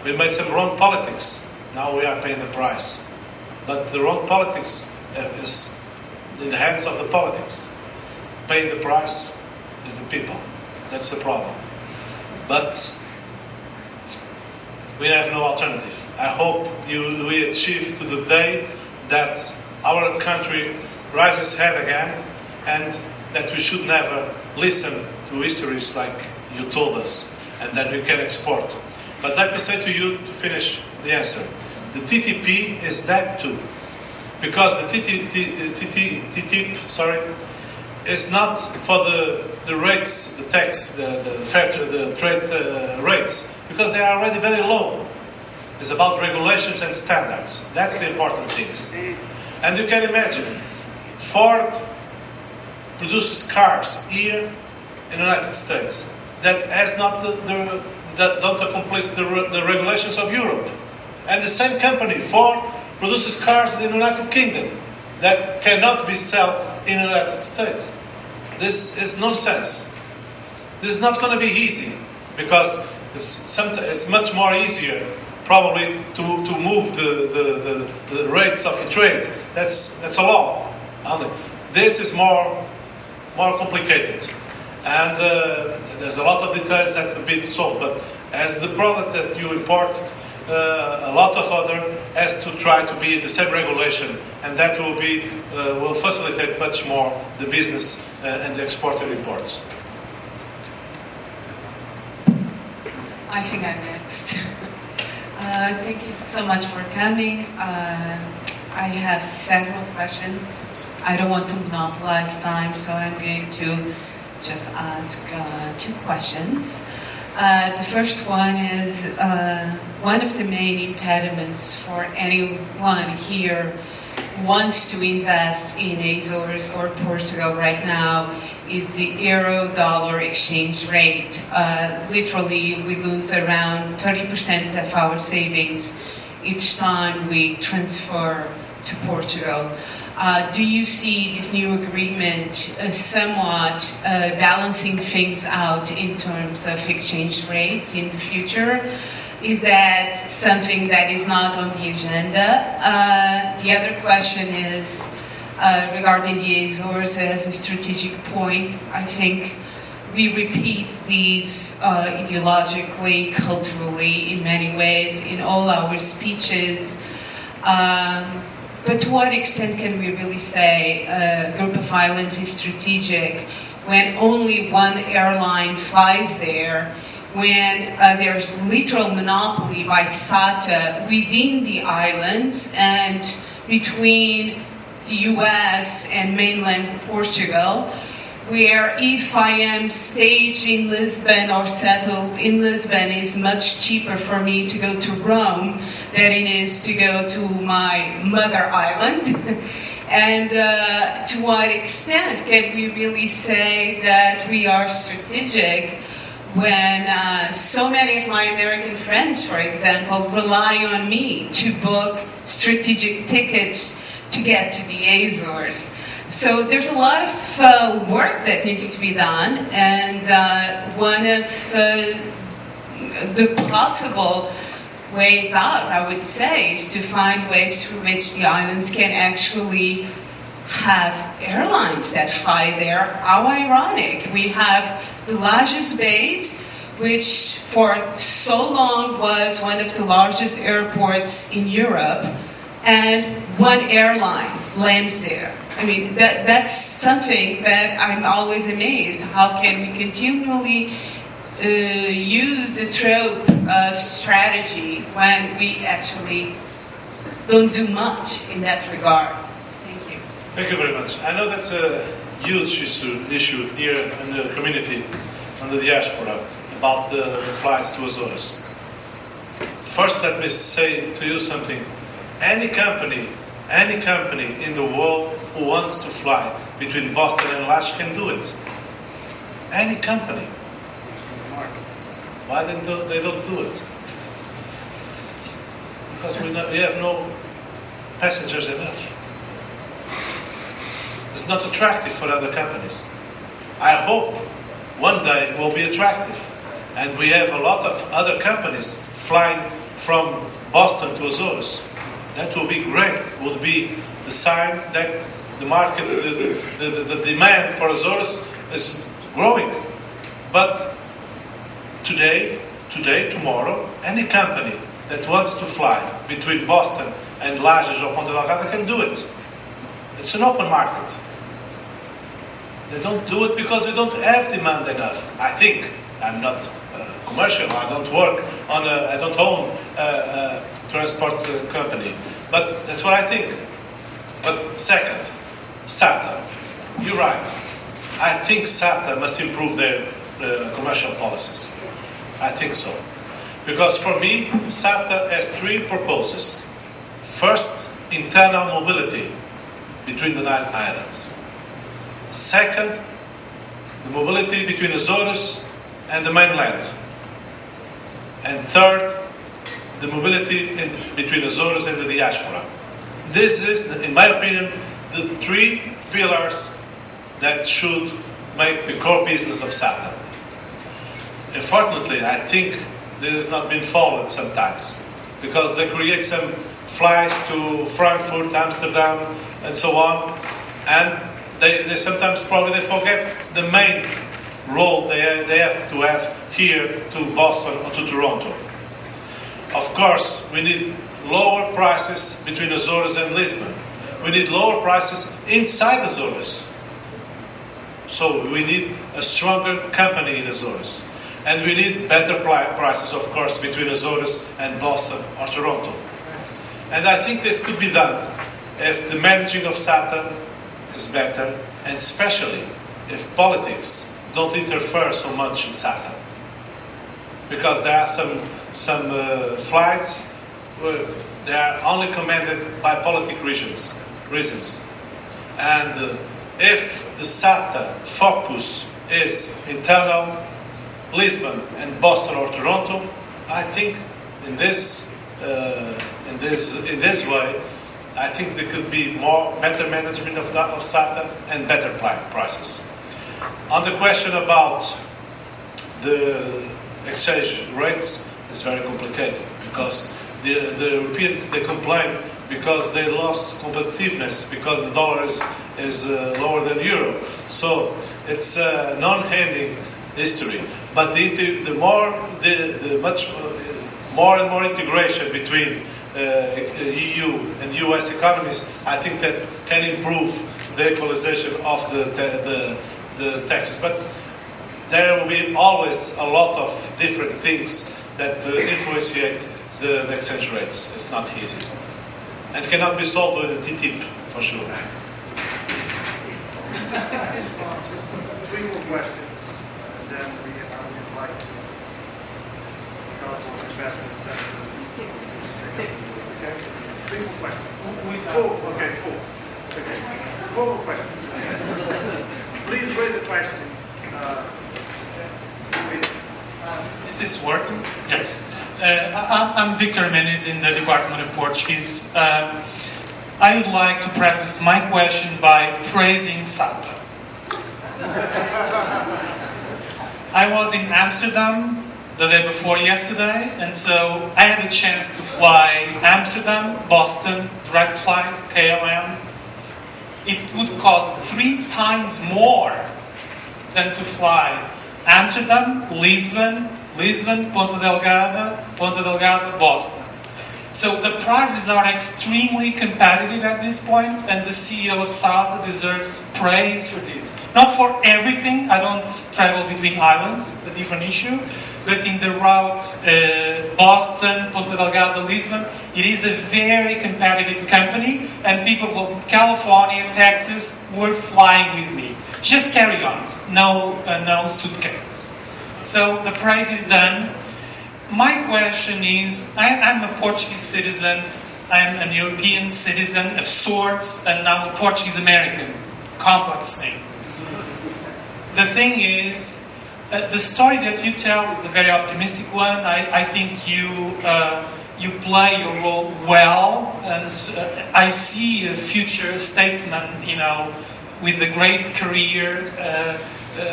we made some wrong politics. Now we are paying the price. But the wrong politics is in the hands of the politics. Paying the price is the people. That's the problem. But we have no alternative. I hope we achieve to the day that our country rises head again, and that we should never listen to histories like you told us, and that we can export. But let me say to you, to finish the answer, the TTP is that too. Because the TTP, is not for the rates, the tax, the trade rates, because they are already very low. It's about regulations and standards. That's the important thing. And you can imagine, Ford produces cars here in the United States that has not that don't accomplish the regulations of Europe. And the same company, Ford, produces cars in the United Kingdom that cannot be sold in the United States. This is nonsense. This is not going to be easy, because it's much more easier probably to move the rates of the trade. That's a law. This is more complicated, and there's a lot of details that have been solved. But as the product that you import, a lot of other has to try to be the same regulation, and that will facilitate much more the business and the export and imports. I think I'm next. Thank you so much for coming. I have several questions. I don't want to monopolize time, so I'm going to just ask 2 questions. The first one is one of the main impediments for anyone here who wants to invest in Azores or Portugal right now is the euro-dollar exchange rate. Literally, we lose around 30% of our savings each time we transfer to Portugal. Do you see this new agreement somewhat balancing things out in terms of exchange rates in the future? Is that something that is not on the agenda? The other question is regarding the Azores as a strategic point. I think we repeat these ideologically, culturally, in many ways, in all our speeches. But to what extent can we really say a group of islands is strategic when only one airline flies there, when there's literal monopoly by SATA within the islands and between the US and mainland Portugal, where if I am staged in Lisbon or settled in Lisbon, it's much cheaper for me to go to Rome than it is to go to my mother island. And to what extent can we really say that we are strategic when so many of my American friends, for example, rely on me to book strategic tickets to get to the Azores? So there's a lot of work that needs to be done, and one of the possible ways out, I would say, is to find ways through which the islands can actually have airlines that fly there. How ironic. We have the largest base, which for so long was one of the largest airports in Europe, and one airline lands there. I mean, that's something that I'm always amazed. How can we continually use the trope of strategy when we actually don't do much in that regard? Thank you. Thank you very much. I know that's a huge issue here in the community, in the diaspora, about the flights to Azores. First, let me say to you something. Any company in the world who wants to fly between Boston and Laje can do it. Any company. Why they don't do it? Because we have no passengers enough. It's not attractive for other companies. I hope one day it will be attractive. And we have a lot of other companies flying from Boston to Azores. That would be great. Would be the sign that the market, the demand for Azores is growing. But today, tomorrow, any company that wants to fly between Boston and Laje or Ponta Delgada can do it. It's an open market. They don't do it because they don't have demand enough. I think. I'm not commercial. I don't work on I don't own a transport company. But that's what I think. But second, SATA. You're right. I think SATA must improve their commercial policies. I think so. Because for me, SATA has 3 purposes. First, internal mobility between the 9 islands. Second, the mobility between Azores and the mainland. And third, the mobility between Azores and the diaspora. This is, in my opinion, the 3 pillars that should make the core business of SATA. Unfortunately, I think this has not been followed sometimes, because they create some flights to Frankfurt, Amsterdam, and so on, and they sometimes probably forget the main role they have to have here to Boston or to Toronto. Of course, we need lower prices between Azores and Lisbon. We need lower prices inside Azores. So we need a stronger company in Azores. And we need better prices, of course, between Azores and Boston or Toronto. And I think this could be done if the managing of SATA is better, and especially if politics don't interfere so much in SATA. Because there are some flights where they are only commanded by politic reasons. And if the SATA focus is internal, Lisbon and Boston or Toronto, I think in this way, I think there could be better management of SATA and better prices. On the question about the exchange rates, it's very complicated because the Europeans, they complain because they lost competitiveness because the dollar is lower than euro. So it's a non-ending history. But much more and more integration between EU and US economies, I think that can improve the equalization of the taxes. But there will be always a lot of different things that influence the exchange rates. It's not easy. And cannot be solved with a TTIP, for sure. 3 more questions, and then we invite Council Investment Center. Okay. 3 more questions. 4. Okay, 4. Okay. 4 more questions. Please raise a question. Is this working? Yes. I'm Victor Mendes in the Department of Portuguese. I would like to preface my question by praising SATA. I was in Amsterdam the day before yesterday, and so I had a chance to fly Amsterdam, Boston, direct flight, KLM. It would cost 3 times more than to fly Amsterdam, Lisbon, Ponta Delgada, Boston. So the prices are extremely competitive at this point, and the CEO of SATA deserves praise for this. Not for everything, I don't travel between islands, it's a different issue, but in the route Boston, Ponta Delgada, Lisbon, it is a very competitive company, and people from California, Texas were flying with me. Just carry-ons, no suitcases. So the praise is done. My question is, I'm a Portuguese citizen, I'm an European citizen of sorts, and now a Portuguese American. Complex thing. The thing is, the story that you tell is a very optimistic one. I think you play your role well, and I see a future statesman, with a great career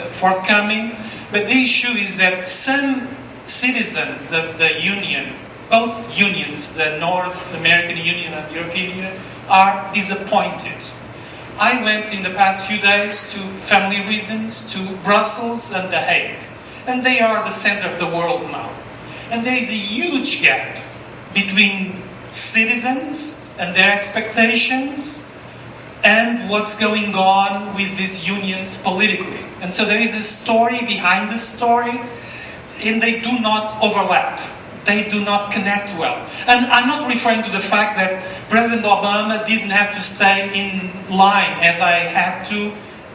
forthcoming. But the issue is that some citizens of the Union, both unions, the North American Union and the European Union, are disappointed. I went in the past few days to family reasons to Brussels and The Hague, and they are the center of the world now. And there is a huge gap between citizens and their expectations and what's going on with these unions politically. And so there is a story behind the story, and they do not overlap. They do not connect well. And I'm not referring to the fact that President Obama didn't have to stay in line as I had to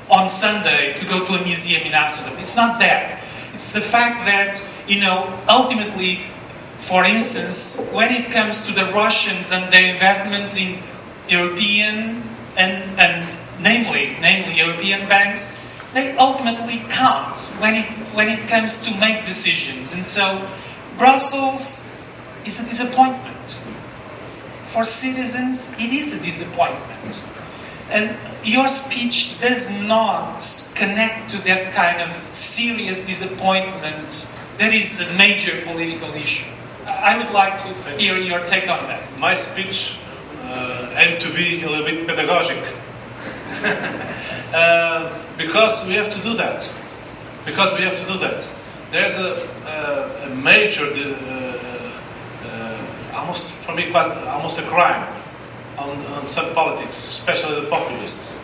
on Sunday to go to a museum in Amsterdam. It's not that. It's the fact that, ultimately, for instance, when it comes to the Russians and their investments in European and namely European banks, they ultimately count when it comes to make decisions. And so Brussels is a disappointment. For citizens, it is a disappointment. And your speech does not connect to that kind of serious disappointment that is a major political issue. I would like to hear your take on that. My speech aimed to be a little bit pedagogic. Because we have to do that. There's a major, almost a crime on some politics, especially the populists.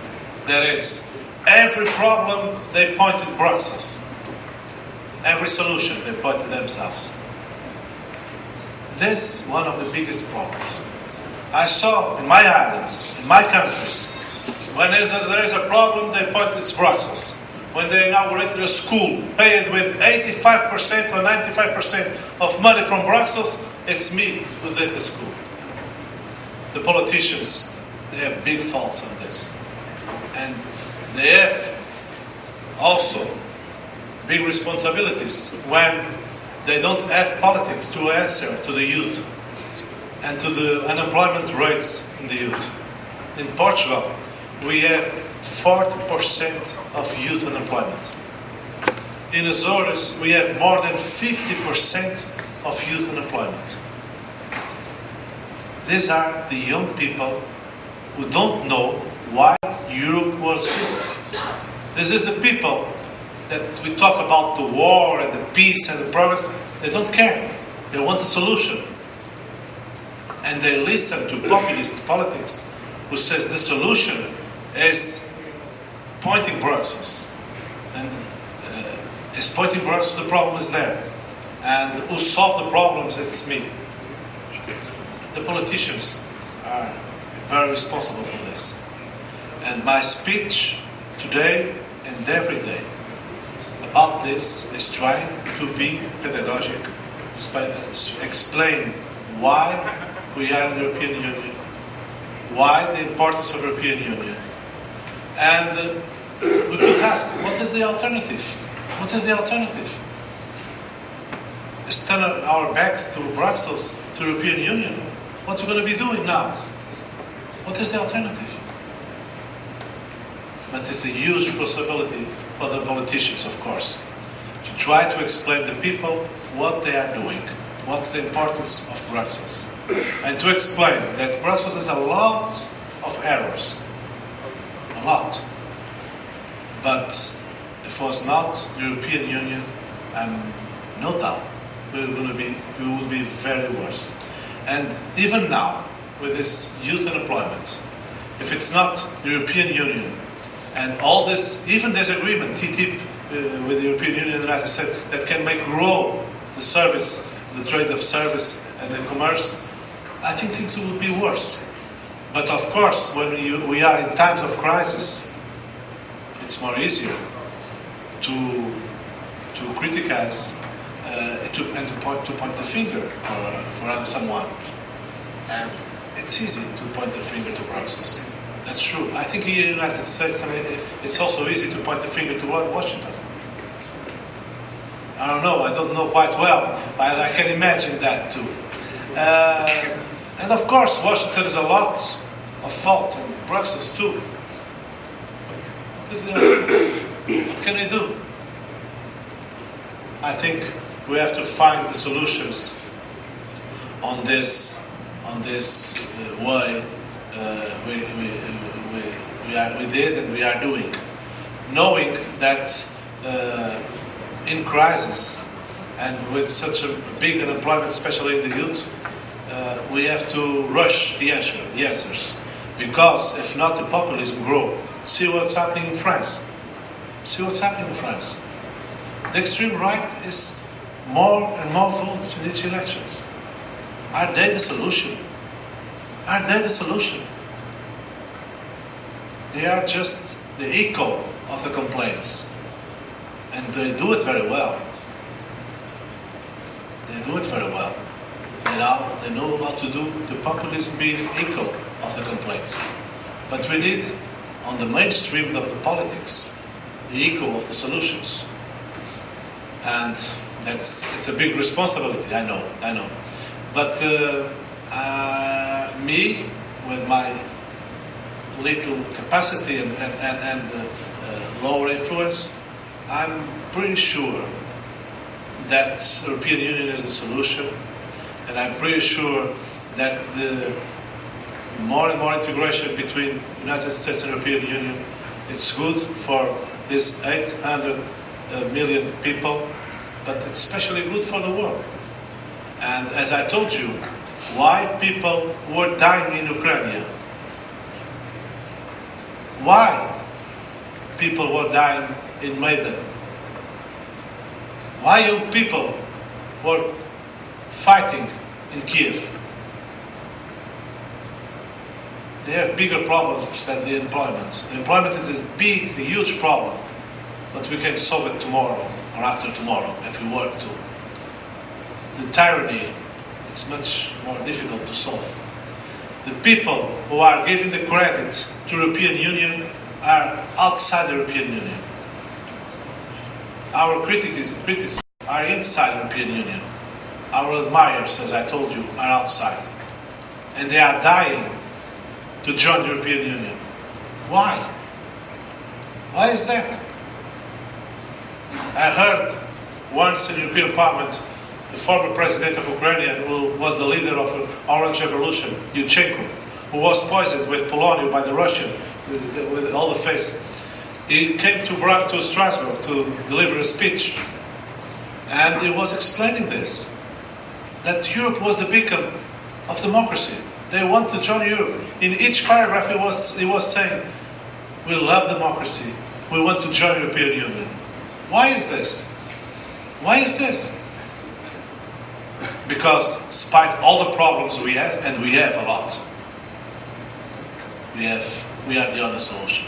There is every problem they point at Brussels. every solution they point to themselves. This is one of the biggest problems. I saw in my islands, in my countries, when there is a problem, they point it's Brussels. When they inaugurated a school, paid with 85% or 95% of money from Brussels, it's me who did the school. The politicians, they have big faults on this. And they have also big responsibilities when they don't have politics to answer to the youth and to the unemployment rates in the youth. In Portugal, we have 40% of youth unemployment. In Azores, we have more than 50% of youth unemployment. These are the young people who don't know why Europe was built. This is the people that we talk about the war and the peace and the progress. They don't care. They want a solution. And they listen to populist politics who says the solution is pointing Brussels. And is pointing Brussels, the problem is there. And who solve the problems, it's me. The politicians are very responsible for this. And my speech today and every day about this is trying to be pedagogic, explain why we are in the European Union, why the importance of the European Union. And we could ask, what is the alternative? What is the alternative? Is turn our backs to Brussels, to the European Union? What are we going to be doing now? What is the alternative? But it's a huge responsibility for the politicians, of course, to try to explain to people what they are doing, what's the importance of Brussels, and to explain that Brussels has a lot of errors, a lot. But if it was not the European Union, no doubt we would be very worse. And even now, with this youth unemployment, if it's not the European Union and all this, even this agreement, TTIP, with the European Union and the United States, that can make grow the service, the trade of service and the commerce, I think things will be worse. But of course, when we are in times of crisis, it's more easier to criticize and to point the finger for someone. And it's easy to point the finger to Brussels. That's true. I think here in the United States, it's also easy to point the finger to Washington. I don't know. I don't know quite well, but I can imagine that too. And of course, Washington has a lot of faults, and Brussels too. What can we do? I think we have to find the solutions on this way we did and we are doing, knowing that in crisis and with such a big unemployment, especially in the youth, we have to rush the answers, because if not, the populism grow. See what's happening in France. See what's happening in France. The extreme right is more and more votes in each elections. Are they the solution? Are they the solution? They are just the echo of the complaints. And they do it very well. They do it very well. They know how to do the populism being echo of the complaints. But we need, on the mainstream of the politics, the echo of the solutions. And it's a big responsibility, I know. But me, with my little capacity and lower influence, I'm pretty sure that the European Union is a solution, and I'm pretty sure that the more and more integration between the United States and the European Union, it's good for these 800 million people, but it's especially good for the world. And as I told you, why people were dying in Ukraine? Why people were dying in Maidan? Why young people were fighting in Kiev? They have bigger problems than the employment. The employment is this big, huge problem, but we can solve it tomorrow or after tomorrow if we work to. The tyranny, it's much more difficult to solve. The people who are giving the credit to the European Union are outside the European Union. Our critics are inside the European Union. Our admirers, as I told you, are outside. And they are dying to join the European Union. Why? Why is that? I heard once in the European Parliament the former president of Ukraine, who was the leader of the Orange Revolution, Yushchenko, who was poisoned with polonium by the Russian, with all the face. He came to Strasbourg to deliver a speech, and he was explaining this, that Europe was the beacon of democracy. They want to join Europe. In each paragraph he was saying, we love democracy, we want to join the European Union. Why is this? Why is this? Because despite all the problems we have, and we have a lot, we are the only solution.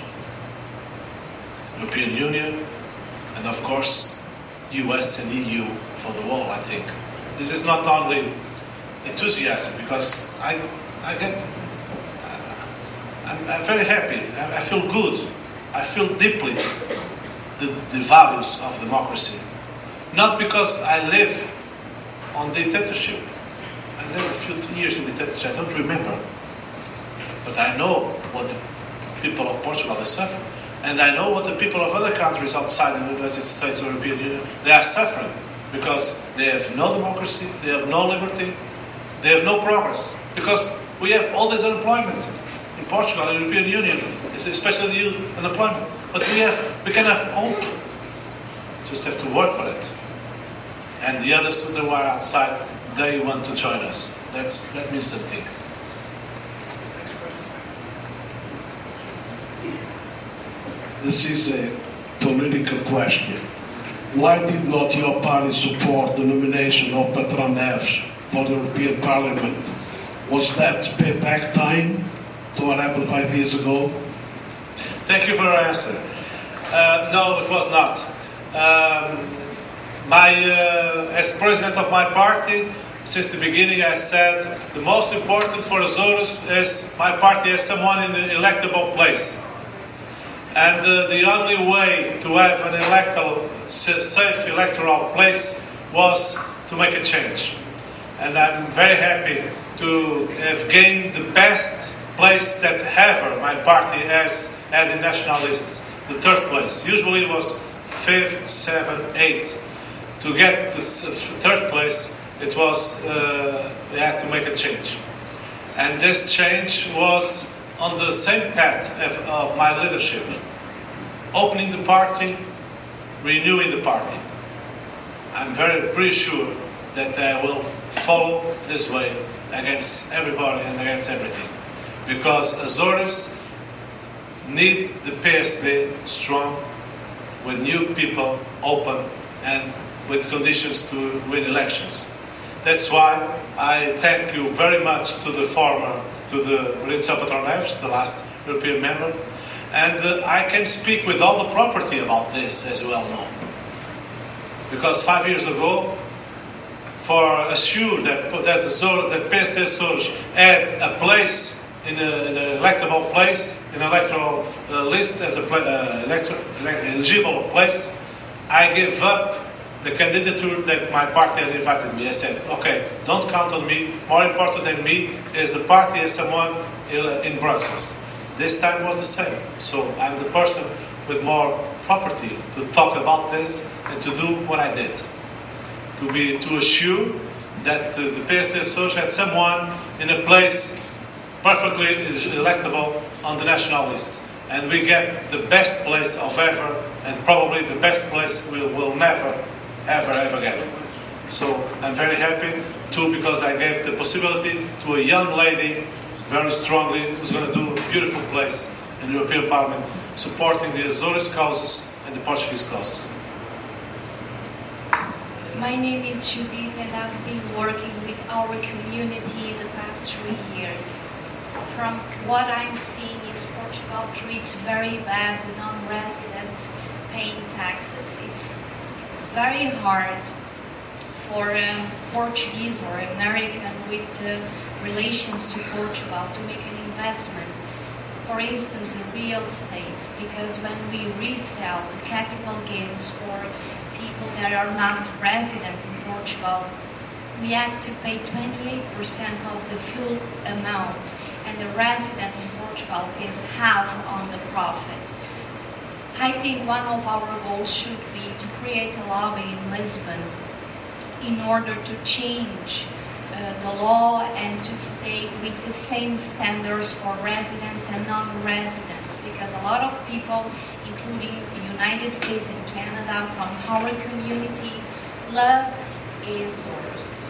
European Union, and of course, US and EU for the world, I think. This is not only enthusiasm, because I'm very happy, I feel good, I feel deeply the values of democracy. Not because I live on dictatorship. I lived a few years in dictatorship, I don't remember. But I know what the people of Portugal are suffering. And I know what the people of other countries outside the United States or European Union, they are suffering. Because they have no democracy, they have no liberty, they have no progress. Because we have all this unemployment in Portugal and the European Union, especially the youth unemployment. But we can have hope. Just have to work for it. And the others who are outside, they want to join us. That means something. This is a political question. Why did not your party support the nomination of Patron Neves for the European Parliament? Was that payback time to what happened 5 years ago? Thank you for your answer. No, it was not. As president of my party, since the beginning I said the most important for Azores is my party has someone in an electable place. And the only way to have an safe electoral place was to make a change. And I'm very happy to have gained the best place that ever my party has had in national lists, the third place. Usually it was 5th, 7th, 8th. To get this third place, it was we had to make a change. And this change was on the same path of my leadership. Opening the party, renewing the party. I'm pretty sure that I will follow this way against everybody and against everything. Because Azores need the PSD strong, with new people, open, and with conditions to win elections. That's why I thank you very much to the Patron Neves, the last European member. And I can speak with all the property about this, as you well know. Because 5 years ago, for assure that PSD Azores had a place in an electable place, in an electoral list as eligible place, I gave up the candidature that my party had invited me. I said, okay, don't count on me. More important than me is the party as someone in Brussels. This time was the same. So I'm the person with more property to talk about this and to do what I did. To assure that the PSD Azores had someone in a place perfectly electable on the national list. And we get the best place of ever, and probably the best place we will never, ever get. So I'm very happy too, because I gave the possibility to a young lady, very strongly, who's going to do a beautiful place in the European Parliament, supporting the Azores causes and the Portuguese causes. My name is Judith and I've been working with our community the past 3 years. From what I'm seeing is Portugal treats very bad the non-residents paying taxes. It's very hard for Portuguese or American with relations to Portugal to make an investment. For instance, the real estate, because when we resell the capital gains for people that are not resident in Portugal, we have to pay 28% of the full amount, and the resident in Portugal pays half on the profit. I think one of our goals should be to create a lobby in Lisbon in order to change the law and to stay with the same standards for residents and non-residents, because a lot of people, including the United States and Canada, from our community, loves Azores.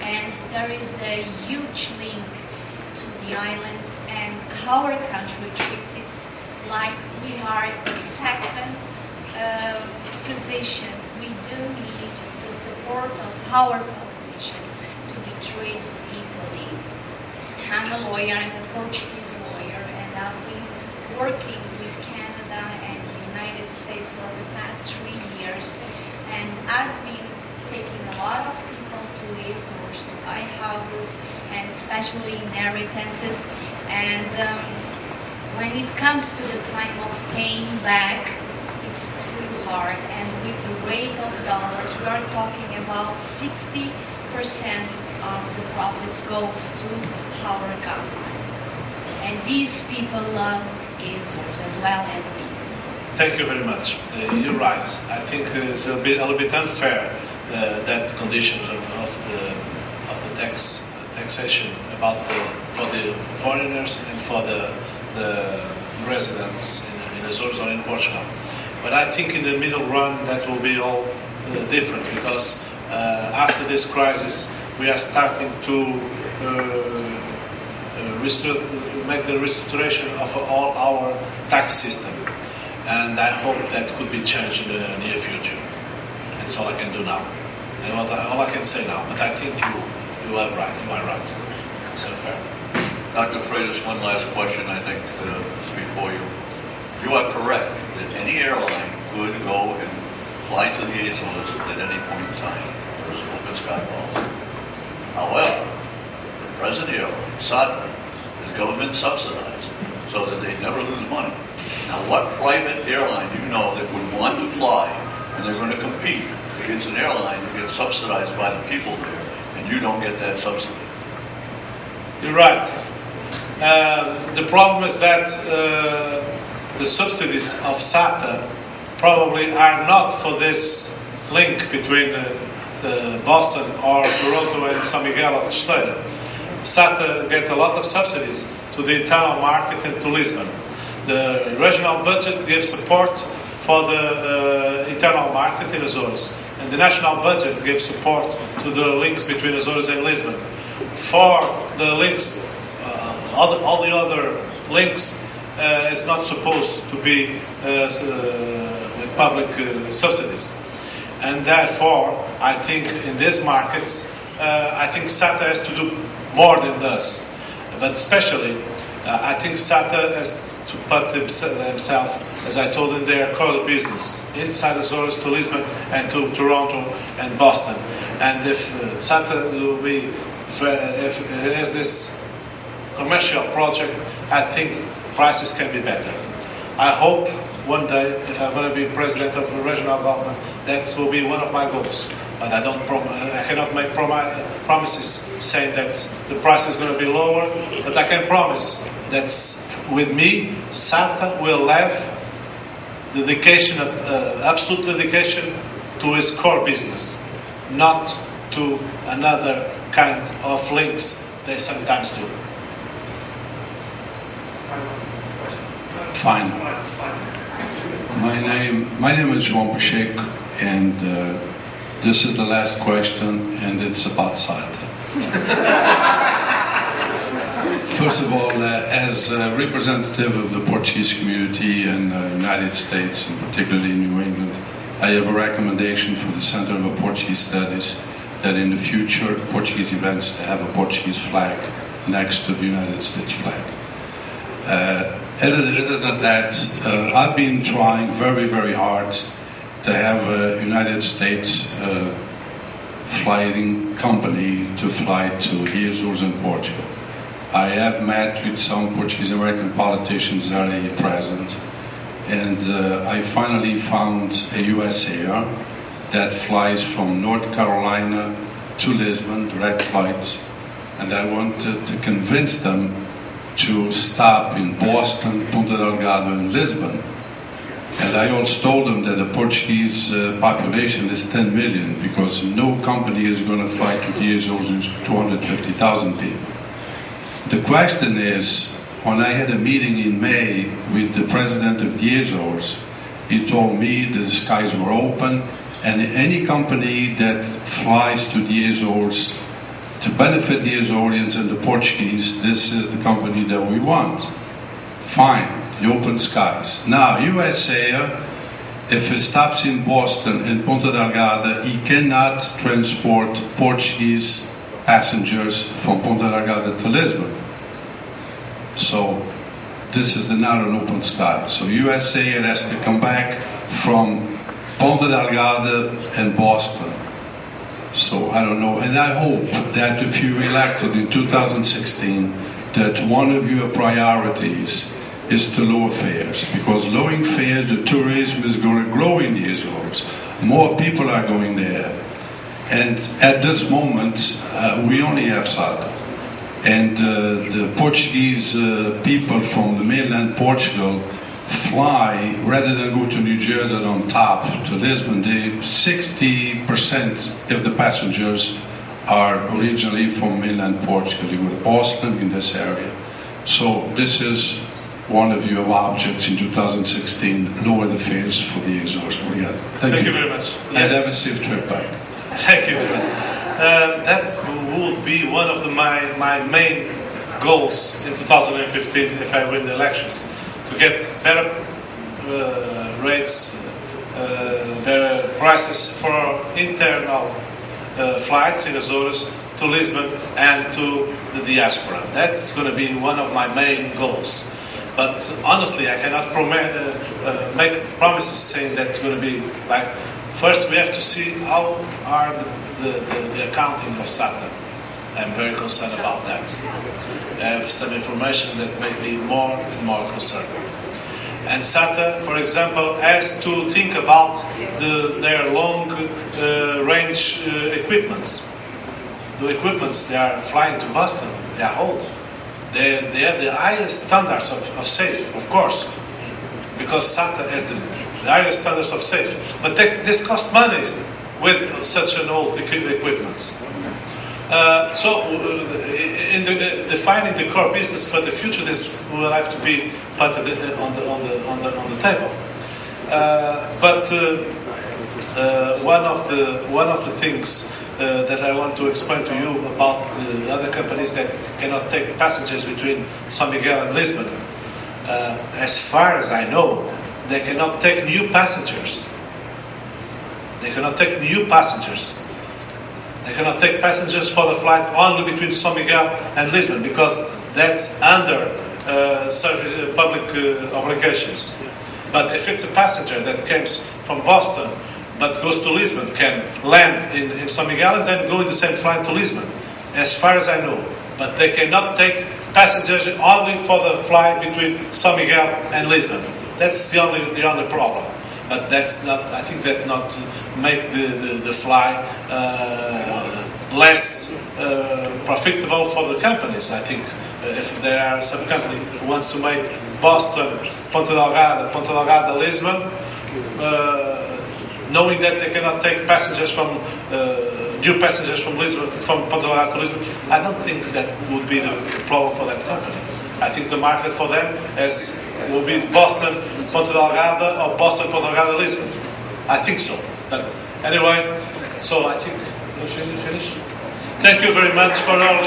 And there is a huge link to the islands, and our country treats it like we are the second position. We do need the support of our population to be treated equally. I'm a lawyer, I'm a Portuguese lawyer, and I've been working with Canada and the United States for the past 3 years, and I've been taking a lot of people to Azores to buy houses, and especially inheritances, and when it comes to the time of paying back, it's too hard, and with the rate of dollars, we are talking about 60% of the profits goes to our government. And these people love Azores as well as me. Thank you very much. You're right. I think it's a little bit unfair that condition of the taxation for the foreigners and for the residents in Azores or in Portugal. But I think in the middle run that will be all different, because after this crisis we are starting to make the restoration of all our tax system, and I hope that could be changed in the near future. That's all I can do now, and all I can say now. But I think you are right. You are right. So fair. Dr. Freitas, one last question, I think, is before you. You are correct that any airline could go and fly to the Azores at any point in time. There is open sky policy. However, the present airline, SATA, is government subsidized so that they never lose money. Now, what private airline do you know that would want to fly and they're going to compete against an airline that gets subsidized by the people there, and you don't get that subsidy? You're right. The problem is that the subsidies of SATA probably are not for this link between Boston or Toronto and São Miguel or Terceira. SATA get a lot of subsidies to the internal market and to Lisbon. The regional budget gives support for the internal market in Azores, and the national budget gives support to the links between Azores and Lisbon. For the links, all the other links is not supposed to be with public subsidies, and therefore I think in these markets I think SATA has to do more than this, but especially I think SATA has to put themselves, as I told, in their core business inside Azores to Lisbon and to Toronto and Boston. And if SATA will be, if it has this commercial project, I think prices can be better. I hope one day, if I'm going to be president of a regional government, that will be one of my goals. But I cannot make promises saying that the price is going to be lower. But I can promise that with me, SATA will have dedication, absolute dedication to his core business, not to another kind of links they sometimes do. Fine. My name is João Pacheco, and this is the last question, and it's about SATA. First of all, as a representative of the Portuguese community in the United States, and particularly in New England, I have a recommendation for the Center of Portuguese Studies that in the future, Portuguese events have a Portuguese flag next to the United States flag. Other than that, I've been trying very, very hard to have a United States flying company to fly to the Azores in Portugal. I have met with some Portuguese American politicians that are present, and I finally found a US Air that flies from North Carolina to Lisbon, direct flights, and I wanted to convince them to stop in Boston, Ponta Delgado, and Lisbon. And I also told them that the Portuguese population is 10 million, because no company is going to fly to the Azores with 250,000 people. The question is, when I had a meeting in May with the president of the Azores, he told me the skies were open, and any company that flies to the Azores to benefit the Azorians and the Portuguese, this is the company that we want. Fine, the open skies. Now, USA, if it stops in Boston and Ponta Delgada, he cannot transport Portuguese passengers from Ponta Delgada to Lisbon. So, this is not an open sky. So, USA has to come back from Ponta Delgada and Boston. So I don't know, and I hope that if you're elected in 2016, that one of your priorities is to lower fares, because lowering fares, the tourism is going to grow in the Azores. More people are going there, and at this moment we only have SATA, and the Portuguese people from the mainland Portugal fly, rather than go to New Jersey and on top to Lisbon, 60% of the passengers are originally from mainland Portugal. You go to Boston in this area. So this is one of your objects in 2016, lower the fares for the Azores. Thank you very much. And have a safe trip back. Thank you very much. That would be one of my main goals in 2015 if I win the elections. To get better rates, better prices for internal flights in Azores to Lisbon and to the diaspora. That's going to be one of my main goals. But honestly, I cannot make promises saying that it's going to be like. First, we have to see how are the accounting of SATA. I'm very concerned about that. I have some information that made me more and more concerned. And SATA, for example, has to think about their long-range equipments. The equipments they are flying to Boston, they are old. They have the highest standards of safe, of course, because SATA has the highest standards of safe. But this costs money with such an old equipment. In defining the core business for the future, this will have to be put on the table. One of the things that I want to explain to you about the other companies that cannot take passengers between São Miguel and Lisbon, as far as I know, they cannot take new passengers. They cannot take new passengers. They cannot take passengers for the flight only between São Miguel and Lisbon, because that's under public obligations. But if it's a passenger that comes from Boston but goes to Lisbon, can land in São Miguel and then go in the same flight to Lisbon, as far as I know. But they cannot take passengers only for the flight between São Miguel and Lisbon. That's the only problem. But that's not. I think that not make the fly less profitable for the companies. I think if there are some company who wants to make Boston, Ponta Delgada, Lisbon, knowing that they cannot take passengers from new passengers from Lisbon, from Ponta Delgada to Lisbon, I don't think that would be the problem for that company. I think the market for them will be Boston, Ponta Delgada, or Boston, Ponta Delgada, Lisbon. I think so. But anyway, so I think we should finish. Thank you very much for all.